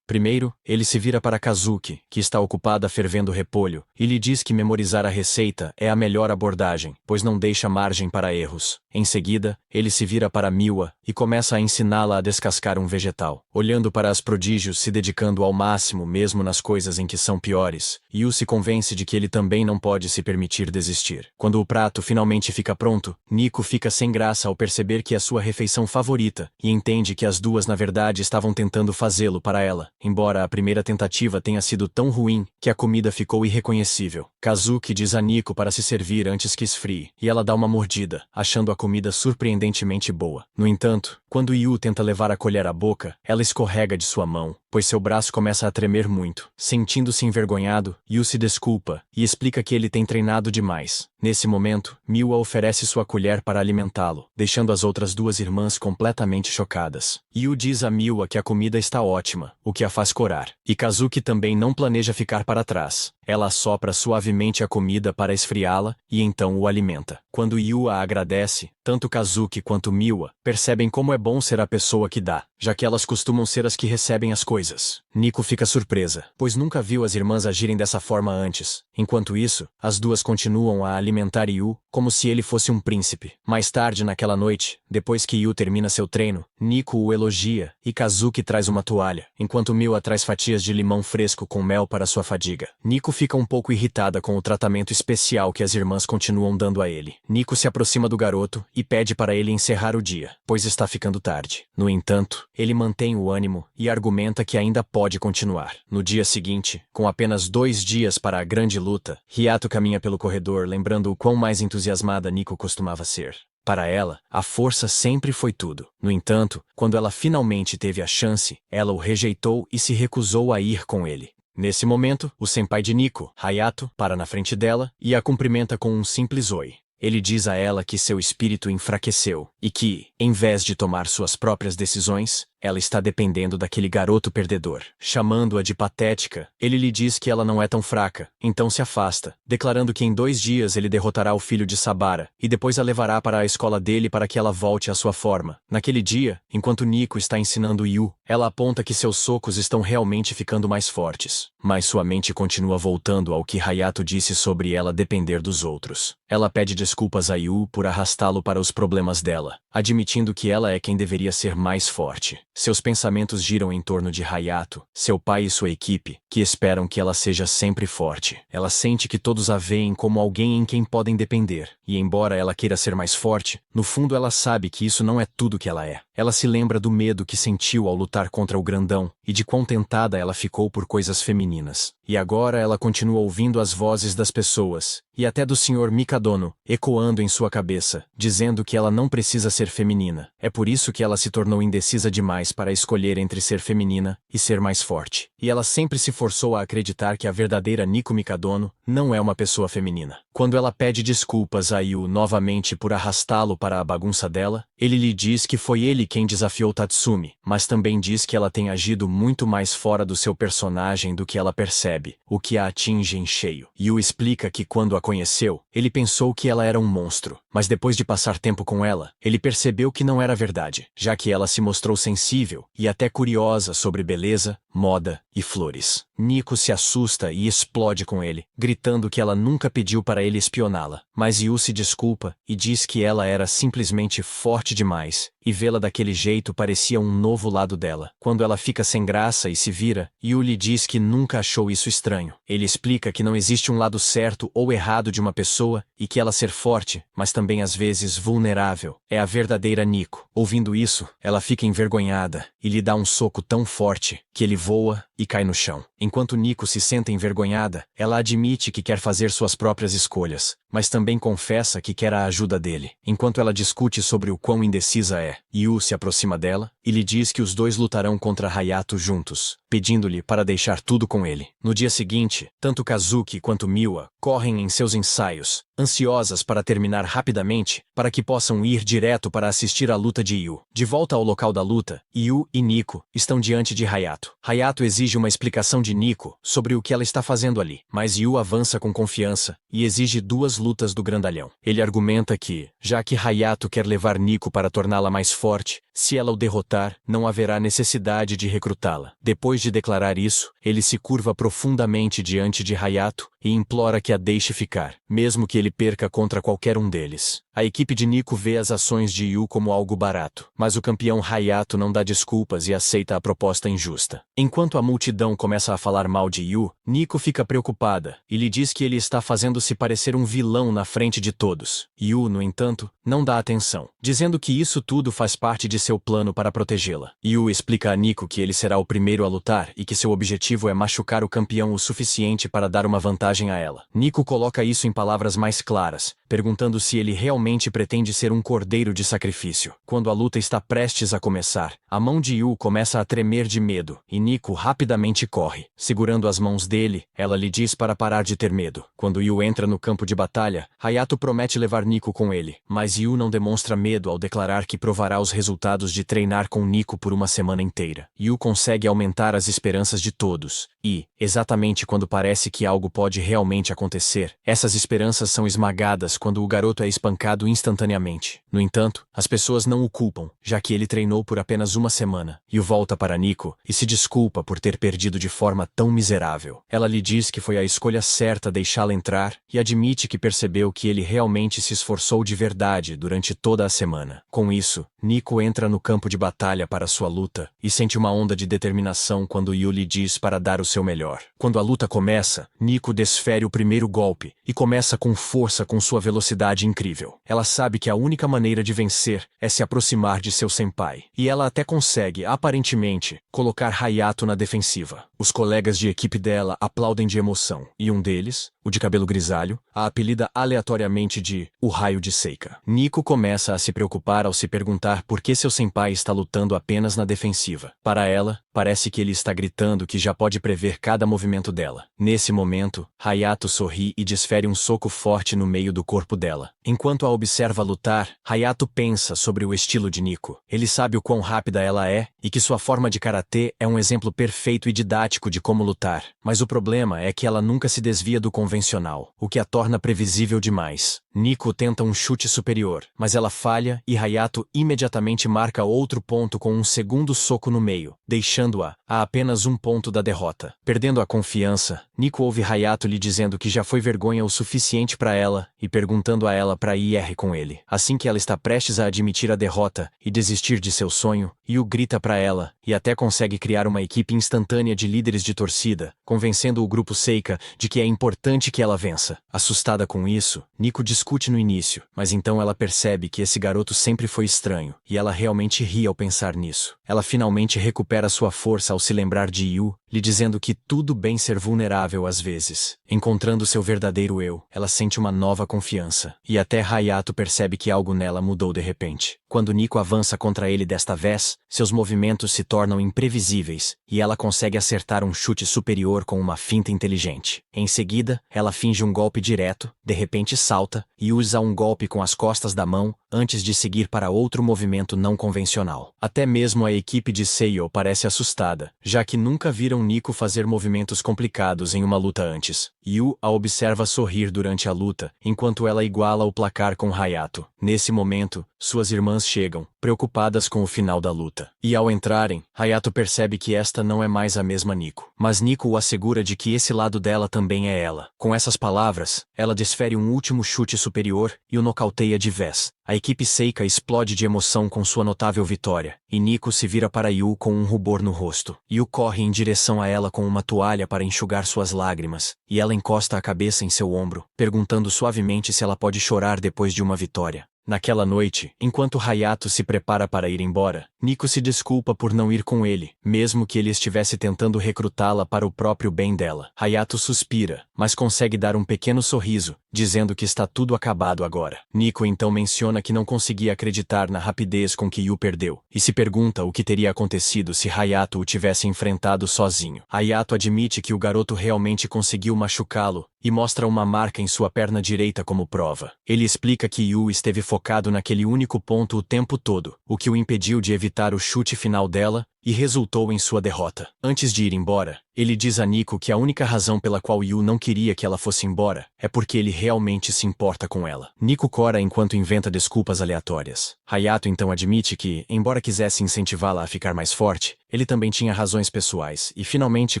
S1: Primeiro, ele se vira para Kazuki, que está ocupada fervendo repolho, e lhe diz que memorizar a receita é a melhor abordagem, pois não deixa margem para erros. Em seguida, ele se vira para Miwa e começa a ensiná-la a descascar um vegetal. Olhando para as prodígios se dedicando ao máximo mesmo nas coisas em que são piores, Yu se convence de que ele também não pode se permitir desistir. Quando o prato finalmente fica pronto, Nico fica sem graça ao perceber que é sua refeição favorita, e entende que as duas na verdade estavam tentando fazê-lo para ela, embora a primeira tentativa tenha sido tão ruim que a comida ficou irreconhecível. Kazuki diz a Nico para se servir antes que esfrie, e ela dá uma mordida, achando a comida surpreendentemente boa. No entanto, quando Yu tenta levar a colher à boca, ela escorrega de sua mão, pois seu braço começa a tremer muito. Sentindo-se envergonhado, Yu se desculpa e explica que ele tem treinado demais. Nesse momento, Miwa oferece sua colher para alimentá-lo, deixando as outras duas irmãs completamente chocadas. Yu diz a Miwa que a comida está ótima, o que a faz corar. E Kazuki também não planeja ficar para trás. Ela assopra suavemente a comida para esfriá-la e então o alimenta. Quando Yu a agradece, tanto Kazuki quanto Miwa percebem como é bom ser a pessoa que dá, já que elas costumam ser as que recebem as coisas. Nico fica surpresa, pois nunca viu as irmãs agirem dessa forma antes. Enquanto isso, as duas continuam a alimentar Yu como se ele fosse um príncipe. Mais tarde naquela noite, depois que Yu termina seu treino, Nico o elogia e Kazuki traz uma toalha, enquanto Miwa traz fatias de limão fresco com mel para sua fadiga. Nico fica um pouco irritada com o tratamento especial que as irmãs continuam dando a ele. Nico se aproxima do garoto e pede para ele encerrar o dia, pois está ficando tarde. No entanto, ele mantém o ânimo e argumenta que ainda pode continuar. No dia seguinte, com apenas 2 dias para a grande luta, Hayato caminha pelo corredor lembrando o quão mais entusiasmada Nico costumava ser. Para ela, a força sempre foi tudo. No entanto, quando ela finalmente teve a chance, ela o rejeitou e se recusou a ir com ele. Nesse momento, o senpai de Nico, Hayato, para na frente dela e a cumprimenta com um simples oi. Ele diz a ela que seu espírito enfraqueceu e que, em vez de tomar suas próprias decisões, ela está dependendo daquele garoto perdedor. Chamando-a de patética, ele lhe diz que ela não é tão fraca, então se afasta, declarando que em 2 dias ele derrotará o filho de Sabara, e depois a levará para a escola dele para que ela volte à sua forma. Naquele dia, enquanto Nico está ensinando Yu, ela aponta que seus socos estão realmente ficando mais fortes, mas sua mente continua voltando ao que Hayato disse sobre ela depender dos outros. Ela pede desculpas a Yu por arrastá-lo para os problemas dela, admitindo que ela é quem deveria ser mais forte. Seus pensamentos giram em torno de Hayato, seu pai e sua equipe, que esperam que ela seja sempre forte. Ela sente que todos a veem como alguém em quem podem depender, e embora ela queira ser mais forte, no fundo ela sabe que isso não é tudo que ela é. Ela se lembra do medo que sentiu ao lutar contra o grandão, e de quão tentada ela ficou por coisas femininas. E agora ela continua ouvindo as vozes das pessoas, e até do Sr. Mikadono, ecoando em sua cabeça, dizendo que ela não precisa ser feminina. É por isso que ela se tornou indecisa demais para escolher entre ser feminina e ser mais forte. E ela sempre se forçou a acreditar que a verdadeira Nico Mikadono não é uma pessoa feminina. Quando ela pede desculpas a Yu novamente por arrastá-lo para a bagunça dela, ele lhe diz que foi ele quem desafiou Tatsumi, mas também diz que ela tem agido muito mais fora do seu personagem do que ela percebe, o que a atinge em cheio. Yu explica que quando a conheceu, ele pensou que ela era um monstro, mas depois de passar tempo com ela, ele percebeu que não era verdade, já que ela se mostrou sensível e até curiosa sobre beleza, moda e flores. Nico se assusta e explode com ele, gritando que ela nunca pediu para ele espioná-la, mas Yu se desculpa e diz que ela era simplesmente forte demais, e vê-la daquele jeito parecia um novo lado dela. Quando ela fica sem graça e se vira, Yu lhe diz que nunca achou isso estranho. Ele explica que não existe um lado certo ou errado de uma pessoa e que ela ser forte, mas também às vezes vulnerável, é a verdadeira Nico. Ouvindo isso, ela fica envergonhada e lhe dá um soco tão forte que ele voa e cai no chão. Enquanto Nico se senta envergonhada, ela admite que quer fazer suas próprias escolhas, mas também confessa que quer a ajuda dele. Enquanto ela discute sobre o quão indecisa é, Yu se aproxima dela e lhe diz que os dois lutarão contra Hayato juntos, pedindo-lhe para deixar tudo com ele. No dia seguinte, tanto Kazuki quanto Miwa correm em seus ensaios, ansiosas para terminar rapidamente, para que possam ir direto para assistir à luta de Yu. De volta ao local da luta, Yu e Nico estão diante de Hayato. Hayato exige uma explicação de Nico sobre o que ela está fazendo ali, mas Yu avança com confiança e exige 2 lutas do grandalhão. Ele argumenta que, já que Hayato quer levar Nico para torná-la mais forte, se ela o derrotar, não haverá necessidade de recrutá-la. Depois de declarar isso, ele se curva profundamente diante de Hayato e implora que a deixe ficar, mesmo que ele perca contra qualquer um deles. A equipe de Nico vê as ações de Yu como algo barato, mas o campeão Hayato não dá desculpas e aceita a proposta injusta. Enquanto a multidão começa a falar mal de Yu, Nico fica preocupada e lhe diz que ele está fazendo-se parecer um vilão na frente de todos. Yu, no entanto, não dá atenção, dizendo que isso tudo faz parte de seu plano para protegê-la. Yu explica a Nico que ele será o primeiro a lutar e que seu objetivo é machucar o campeão o suficiente para dar uma vantagem a ela. Nico coloca isso em palavras mais claras, perguntando se ele realmente pretende ser um cordeiro de sacrifício. Quando a luta está prestes a começar, a mão de Yu começa a tremer de medo, e Nico rapidamente corre. Segurando as mãos dele, ela lhe diz para parar de ter medo. Quando Yu entra no campo de batalha, Hayato promete levar Nico com ele, mas Yu não demonstra medo ao declarar que provará os resultados de treinar com Nico por uma semana inteira. Yu consegue aumentar as esperanças de todos, e, exatamente quando parece que algo pode realmente acontecer, essas esperanças são esmagadas quando o garoto é espancado instantaneamente. No entanto, as pessoas não o culpam, já que ele treinou por apenas uma semana. Yu volta para Nico e se desculpa por ter perdido de forma tão miserável. Ela lhe diz que foi a escolha certa deixá-la entrar e admite que percebeu que ele realmente se esforçou de verdade durante toda a semana. Com isso, Nico entra no campo de batalha para sua luta e sente uma onda de determinação quando Yu lhe diz para dar o seu melhor. Quando a luta começa, Nico desfere o primeiro golpe e começa com força com sua velocidade incrível. Ela sabe que a única maneira de vencer é se aproximar de seu senpai, e ela até consegue, aparentemente, colocar Hayato na defensiva. Os colegas de equipe dela aplaudem de emoção, e um deles, o de cabelo grisalho, a apelida aleatoriamente de o Raio de Seika. Nico começa a se preocupar ao se perguntar por que seu senpai está lutando apenas na defensiva. Para ela, parece que ele está gritando que já pode prever cada movimento dela. Nesse momento, Hayato sorri e desfere um soco forte no meio do corpo dela. Enquanto a observa lutar, Hayato pensa sobre o estilo de Nico. Ele sabe o quão rápida ela é e que sua forma de karatê é um exemplo perfeito e didático de como lutar. Mas o problema é que ela nunca se desvia do convencional, o que a torna previsível demais. Nico tenta um chute superior, mas ela falha e Hayato imediatamente marca outro ponto com um segundo soco no meio, deixando-a a apenas um ponto da derrota. Perdendo a confiança, Nico ouve Hayato lhe dizendo que já foi vergonha o suficiente para ela e perguntando a ela para ir com ele. Assim que ela está prestes a admitir a derrota e desistir de seu sonho, Yu grita para ela e até consegue criar uma equipe instantânea de líderes de torcida, convencendo o grupo Seika de que é importante que ela vença. Assustada com isso, Nico discute no início, mas então ela percebe que esse garoto sempre foi estranho, e ela realmente ri ao pensar nisso. Ela finalmente recupera sua força ao se lembrar de Yu, lhe dizendo que tudo bem ser vulnerável às vezes. Encontrando seu verdadeiro eu, ela sente uma nova confiança, e até Hayato percebe que algo nela mudou de repente. Quando Nico avança contra ele desta vez, seus movimentos se tornam imprevisíveis, e ela consegue acertar um chute superior com uma finta inteligente. Em seguida, ela finge um golpe direto, de repente salta, e usa um golpe com as costas da mão, antes de seguir para outro movimento não convencional. Até mesmo a equipe de Seiyo parece assustada, já que nunca viram Nico fazer movimentos complicados em uma luta antes. Yu a observa sorrir durante a luta, enquanto ela iguala o placar com Hayato. Nesse momento, suas irmãs chegam, preocupadas com o final da luta. E ao entrarem, Hayato percebe que esta não é mais a mesma Nico. Mas Nico o assegura de que esse lado dela também é ela. Com essas palavras, ela desfere um último chute superior e o nocauteia de vez. A equipe Seika explode de emoção com sua notável vitória, e Nico se vira para Yu com um rubor no rosto. Yu corre em direção a ela com uma toalha para enxugar suas lágrimas, e ela encosta a cabeça em seu ombro, perguntando suavemente se ela pode chorar depois de uma vitória. Naquela noite, enquanto Hayato se prepara para ir embora, Nico se desculpa por não ir com ele, mesmo que ele estivesse tentando recrutá-la para o próprio bem dela. Hayato suspira, mas consegue dar um pequeno sorriso, dizendo que está tudo acabado agora. Nico então menciona que não conseguia acreditar na rapidez com que Yu perdeu, e se pergunta o que teria acontecido se Hayato o tivesse enfrentado sozinho. Hayato admite que o garoto realmente conseguiu machucá-lo, e mostra uma marca em sua perna direita como prova. Ele explica que Yu esteve focado naquele único ponto o tempo todo, o que o impediu de evitar o chute final dela, e resultou em sua derrota. Antes de ir embora, ele diz a Nico que a única razão pela qual Yu não queria que ela fosse embora é porque ele realmente se importa com ela. Nico cora enquanto inventa desculpas aleatórias. Hayato então admite que, embora quisesse incentivá-la a ficar mais forte, ele também tinha razões pessoais e finalmente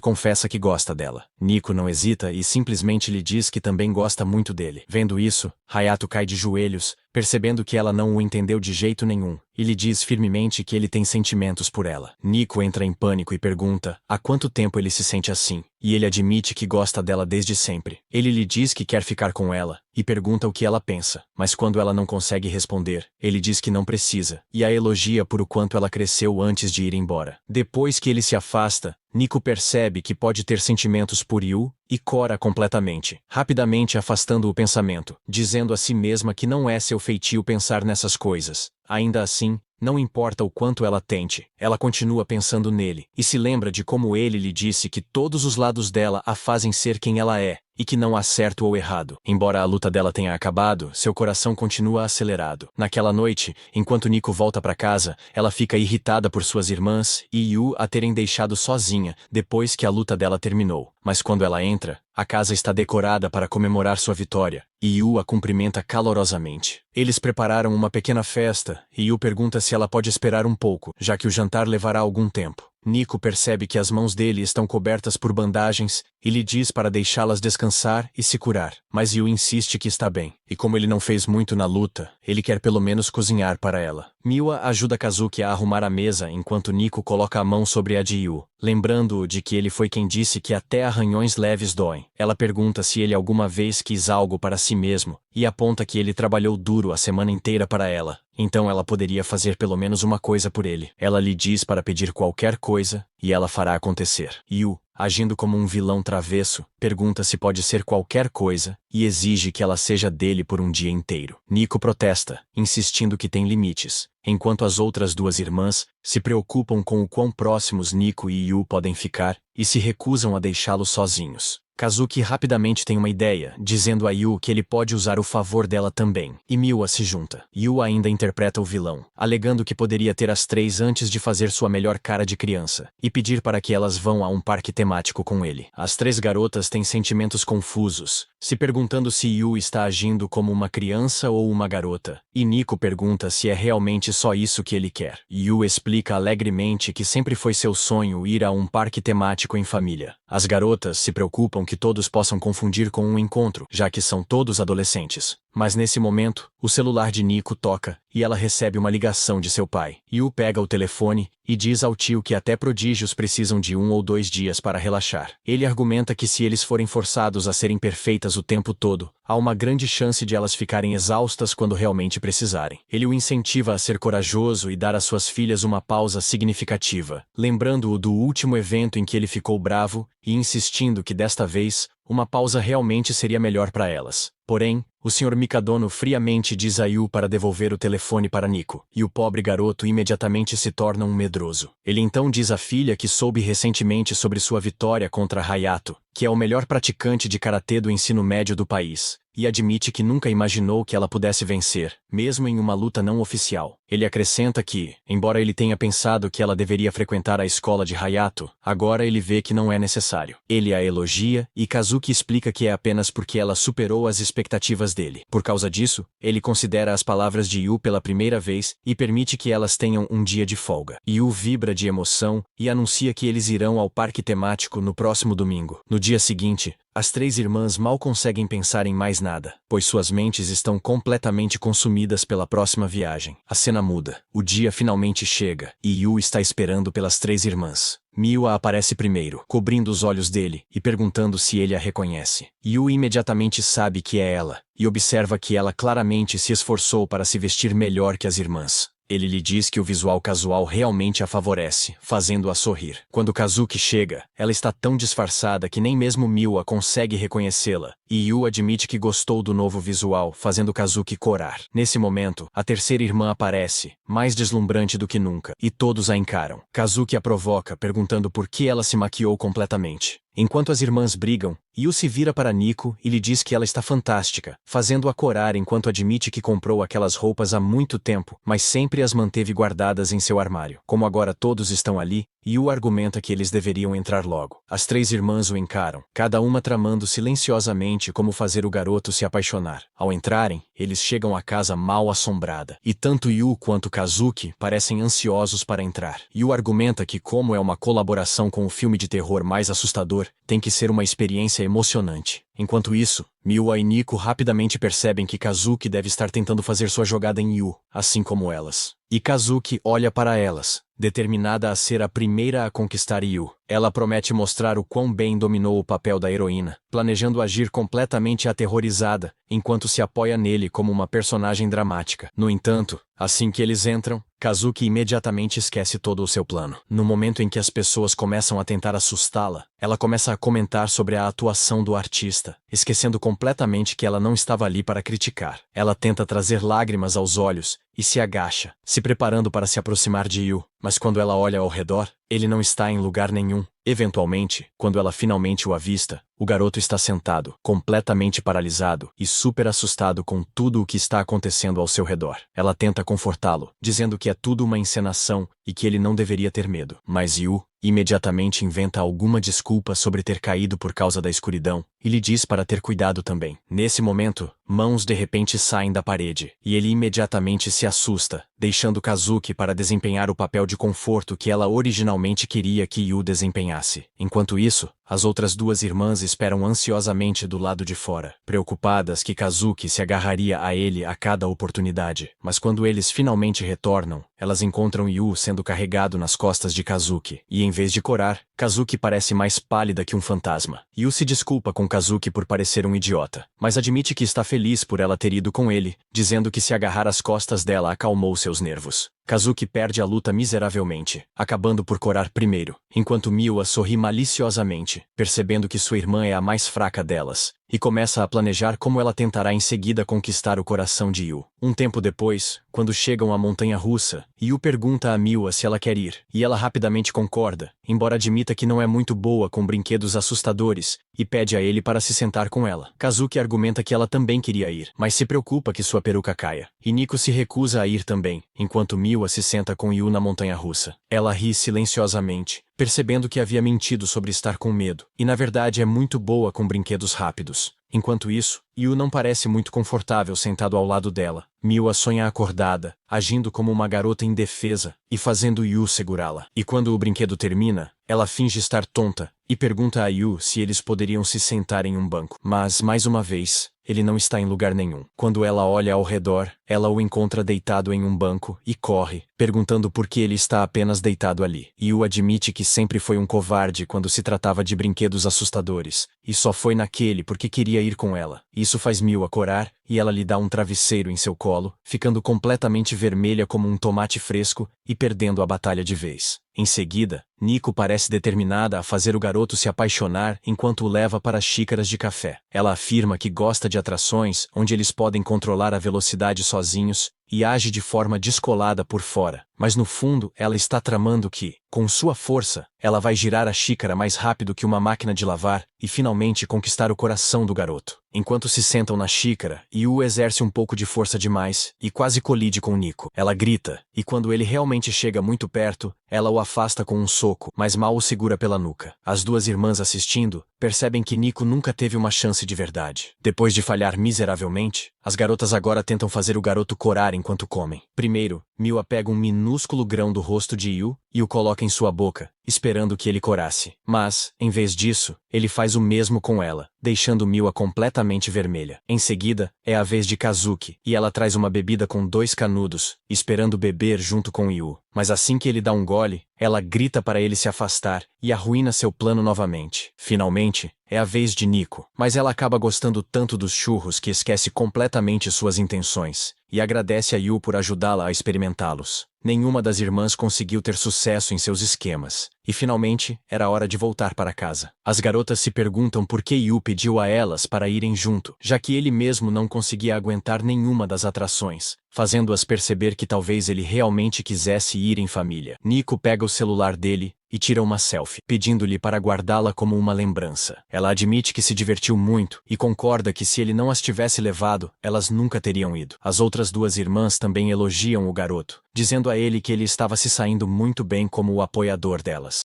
S1: confessa que gosta dela. Nico não hesita e simplesmente lhe diz que também gosta muito dele. Vendo isso, Hayato cai de joelhos, percebendo que ela não o entendeu de jeito nenhum, e lhe diz firmemente que ele tem sentimentos por ela. Nico entra em pânico e pergunta há quanto tempo ele se sente assim, e ele admite que gosta dela desde sempre. Ele lhe diz que quer ficar com ela, e pergunta o que ela pensa, mas quando ela não consegue responder, ele diz que não precisa, e a elogia por o quanto ela cresceu antes de ir embora. Depois que ele se afasta, Nico percebe que pode ter sentimentos por Yu, e cora completamente, rapidamente afastando o pensamento, dizendo a si mesma que não é seu feitio pensar nessas coisas. Ainda assim, não importa o quanto ela tente, ela continua pensando nele, e se lembra de como ele lhe disse que todos os lados dela a fazem ser quem ela é, e que não há certo ou errado. Embora a luta dela tenha acabado, seu coração continua acelerado. Naquela noite, enquanto Nico volta para casa, ela fica irritada por suas irmãs e Yu a terem deixado sozinha depois que a luta dela terminou. Mas quando ela entra, a casa está decorada para comemorar sua vitória, e Yu a cumprimenta calorosamente. Eles prepararam uma pequena festa, e Yu pergunta se ela pode esperar um pouco, já que o jantar levará algum tempo. Nico percebe que as mãos dele estão cobertas por bandagens e lhe diz para deixá-las descansar e se curar, mas Yu insiste que está bem, e como ele não fez muito na luta, ele quer pelo menos cozinhar para ela. Miwa ajuda Kazuki a arrumar a mesa enquanto Nico coloca a mão sobre a de Yu, lembrando-o de que ele foi quem disse que até arranhões leves doem. Ela pergunta se ele alguma vez quis algo para si mesmo, e aponta que ele trabalhou duro a semana inteira para ela, então ela poderia fazer pelo menos uma coisa por ele. Ela lhe diz para pedir qualquer coisa, e ela fará acontecer. Yu, agindo como um vilão travesso, pergunta se pode ser qualquer coisa, e exige que ela seja dele por um dia inteiro. Nico protesta, insistindo que tem limites, enquanto as outras duas irmãs se preocupam com o quão próximos Nico e Yu podem ficar, e se recusam a deixá-los sozinhos. Kazuki rapidamente tem uma ideia, dizendo a Yu que ele pode usar o favor dela também, e Miwa se junta. Yu ainda interpreta o vilão, alegando que poderia ter as três antes de fazer sua melhor cara de criança, e pedir para que elas vão a um parque temático com ele. As três garotas têm sentimentos confusos, se perguntando se Yu está agindo como uma criança ou uma garota, e Nico pergunta se é realmente só isso que ele quer. Yu explica alegremente que sempre foi seu sonho ir a um parque temático em família. As garotas se preocupam que todos possam confundir com um encontro, já que são todos adolescentes. Mas nesse momento, o celular de Nico toca, e ela recebe uma ligação de seu pai. Yu pega o telefone e diz ao tio que até prodígios precisam de 1 ou 2 dias para relaxar. Ele argumenta que se eles forem forçados a serem perfeitas o tempo todo, há uma grande chance de elas ficarem exaustas quando realmente precisarem. Ele o incentiva a ser corajoso e dar às suas filhas uma pausa significativa, lembrando-o do último evento em que ele ficou bravo e insistindo que desta vez, uma pausa realmente seria melhor para elas. Porém, o Sr. Mikadono friamente diz a Yu para devolver o telefone para Nico, e o pobre garoto imediatamente se torna um medroso. Ele então diz à filha que soube recentemente sobre sua vitória contra Hayato, que é o melhor praticante de karatê do ensino médio do país, e admite que nunca imaginou que ela pudesse vencer, mesmo em uma luta não oficial. Ele acrescenta que, embora ele tenha pensado que ela deveria frequentar a escola de Hayato, agora ele vê que não é necessário. Ele a elogia, e Kazuki explica que é apenas porque ela superou as expectativas dele. Por causa disso, ele considera as palavras de Yu pela primeira vez e permite que elas tenham um dia de folga. Yu vibra de emoção e anuncia que eles irão ao parque temático no próximo domingo. No dia seguinte, as três irmãs mal conseguem pensar em mais nada, pois suas mentes estão completamente consumidas pela próxima viagem. A cena muda. O dia finalmente chega, e Yu está esperando pelas três irmãs. Miwa aparece primeiro, cobrindo os olhos dele e perguntando se ele a reconhece. Yu imediatamente sabe que é ela, e observa que ela claramente se esforçou para se vestir melhor que as irmãs. Ele lhe diz que o visual casual realmente a favorece, fazendo-a sorrir. Quando Kazuki chega, ela está tão disfarçada que nem mesmo Miwa consegue reconhecê-la, e Yu admite que gostou do novo visual, fazendo Kazuki corar. Nesse momento, a terceira irmã aparece, mais deslumbrante do que nunca, e todos a encaram. Kazuki a provoca, perguntando por que ela se maquiou completamente. Enquanto as irmãs brigam, Yu se vira para Nico e lhe diz que ela está fantástica, fazendo-a corar enquanto admite que comprou aquelas roupas há muito tempo, mas sempre as manteve guardadas em seu armário. Como agora todos estão ali, Yu argumenta que eles deveriam entrar logo. As três irmãs o encaram, cada uma tramando silenciosamente como fazer o garoto se apaixonar. Ao entrarem, eles chegam à casa mal assombrada, e tanto Yu quanto Kazuki parecem ansiosos para entrar. Yu argumenta que, como é uma colaboração com o filme de terror mais assustador, tem que ser uma experiência emocionante. Enquanto isso, Miwa e Nico rapidamente percebem que Kazuki deve estar tentando fazer sua jogada em Yu, assim como elas. E Kazuki olha para elas, determinada a ser a primeira a conquistar Yu. Ela promete mostrar o quão bem dominou o papel da heroína, planejando agir completamente aterrorizada, enquanto se apoia nele como uma personagem dramática. No entanto, assim que eles entram, Kazuki imediatamente esquece todo o seu plano. No momento em que as pessoas começam a tentar assustá-la, ela começa a comentar sobre a atuação do artista, esquecendo completamente que ela não estava ali para criticar. Ela tenta trazer lágrimas aos olhos e se agacha, se preparando para se aproximar de Yu, mas quando ela olha ao redor, ele não está em lugar nenhum. Eventualmente, quando ela finalmente o avista, o garoto está sentado, completamente paralisado e super assustado com tudo o que está acontecendo ao seu redor. Ela tenta confortá-lo, dizendo que é tudo uma encenação e que ele não deveria ter medo. Mas Yu imediatamente inventa alguma desculpa sobre ter caído por causa da escuridão e lhe diz para ter cuidado também. Nesse momento, mãos de repente saem da parede e ele imediatamente se assusta, deixando Kazuki para desempenhar o papel de conforto que ela originalmente queria que Yu desempenhasse. Enquanto isso, As outras duas irmãs esperam ansiosamente do lado de fora, preocupadas que Kazuki se agarraria a ele a cada oportunidade. Mas quando eles finalmente retornam, elas encontram Yu sendo carregado nas costas de Kazuki. E em vez de corar, Kazuki parece mais pálida que um fantasma. Yu se desculpa com Kazuki por parecer um idiota, mas admite que está feliz por ela ter ido com ele, dizendo que se agarrar às costas dela acalmou seus nervos. Kazuki perde a luta miseravelmente, acabando por corar primeiro, enquanto Miwa sorri maliciosamente, percebendo que sua irmã é a mais fraca delas, e começa a planejar como ela tentará em seguida conquistar o coração de Yu. Um tempo depois, quando chegam à montanha-russa, Yu pergunta a Miwa se ela quer ir, e ela rapidamente concorda, embora admita que não é muito boa com brinquedos assustadores, e pede a ele para se sentar com ela. Kazuki argumenta que ela também queria ir, mas se preocupa que sua peruca caia, e Nico se recusa a ir também, enquanto Miwa se senta com Yu na montanha-russa. Ela ri silenciosamente, percebendo que havia mentido sobre estar com medo, e na verdade é muito boa com brinquedos rápidos. Enquanto isso, Yu não parece muito confortável sentado ao lado dela. Miwa sonha acordada, agindo como uma garota indefesa, e fazendo Yu segurá-la. E quando o brinquedo termina, ela finge estar tonta, e pergunta a Yu se eles poderiam se sentar em um banco. Mas, mais uma vez, ele não está em lugar nenhum. Quando ela olha ao redor, ela o encontra deitado em um banco, e corre, perguntando por que ele está apenas deitado ali. Yu admite que sempre foi um covarde quando se tratava de brinquedos assustadores, e só foi naquele porque queria ir com ela. Isso faz Miwa corar, e ela lhe dá um travesseiro em seu colo, ficando completamente vermelha como um tomate fresco, e perdendo a batalha de vez. Em seguida, Nico parece determinada a fazer o garoto se apaixonar enquanto o leva para xícaras de café. Ela afirma que gosta de atrações onde eles podem controlar a velocidade sozinhos, e age de forma descolada por fora, mas no fundo ela está tramando que, com sua força, ela vai girar a xícara mais rápido que uma máquina de lavar e finalmente conquistar o coração do garoto. Enquanto se sentam na xícara, Yu exerce um pouco de força demais e quase colide com Nico. Ela grita, e quando ele realmente chega muito perto, ela o afasta com um soco, mas mal o segura pela nuca. As duas irmãs assistindo, percebem que Nico nunca teve uma chance de verdade. Depois de falhar miseravelmente, as garotas agora tentam fazer o garoto corar enquanto comem. Primeiro, Miwa pega um minúsculo grão do rosto de Yu e o coloca em sua boca, esperando que ele corasse. Mas, em vez disso, ele faz o mesmo com ela, deixando Miwa completamente vermelha. Em seguida, é a vez de Kazuki, e ela traz uma bebida com 2 canudos, esperando beber junto com Yu. Mas assim que ele dá um gole, ela grita para ele se afastar, e arruína seu plano novamente. Finalmente, é a vez de Nico, mas ela acaba gostando tanto dos churros que esquece completamente suas intenções, e agradece a Yu por ajudá-la a experimentá-los. Nenhuma das irmãs conseguiu ter sucesso em seus esquemas, e finalmente, era hora de voltar para casa. As garotas se perguntam por que Yu pediu a elas para irem junto, já que ele mesmo não conseguia aguentar nenhuma das atrações, fazendo-as perceber que talvez ele realmente quisesse ir em família. Nico pega o celular dele e tira uma selfie, pedindo-lhe para guardá-la como uma lembrança. Ela admite que se divertiu muito e concorda que se ele não as tivesse levado, elas nunca teriam ido. As outras duas irmãs também elogiam o garoto, dizendo a ele que ele estava se saindo muito bem como o apoiador delas.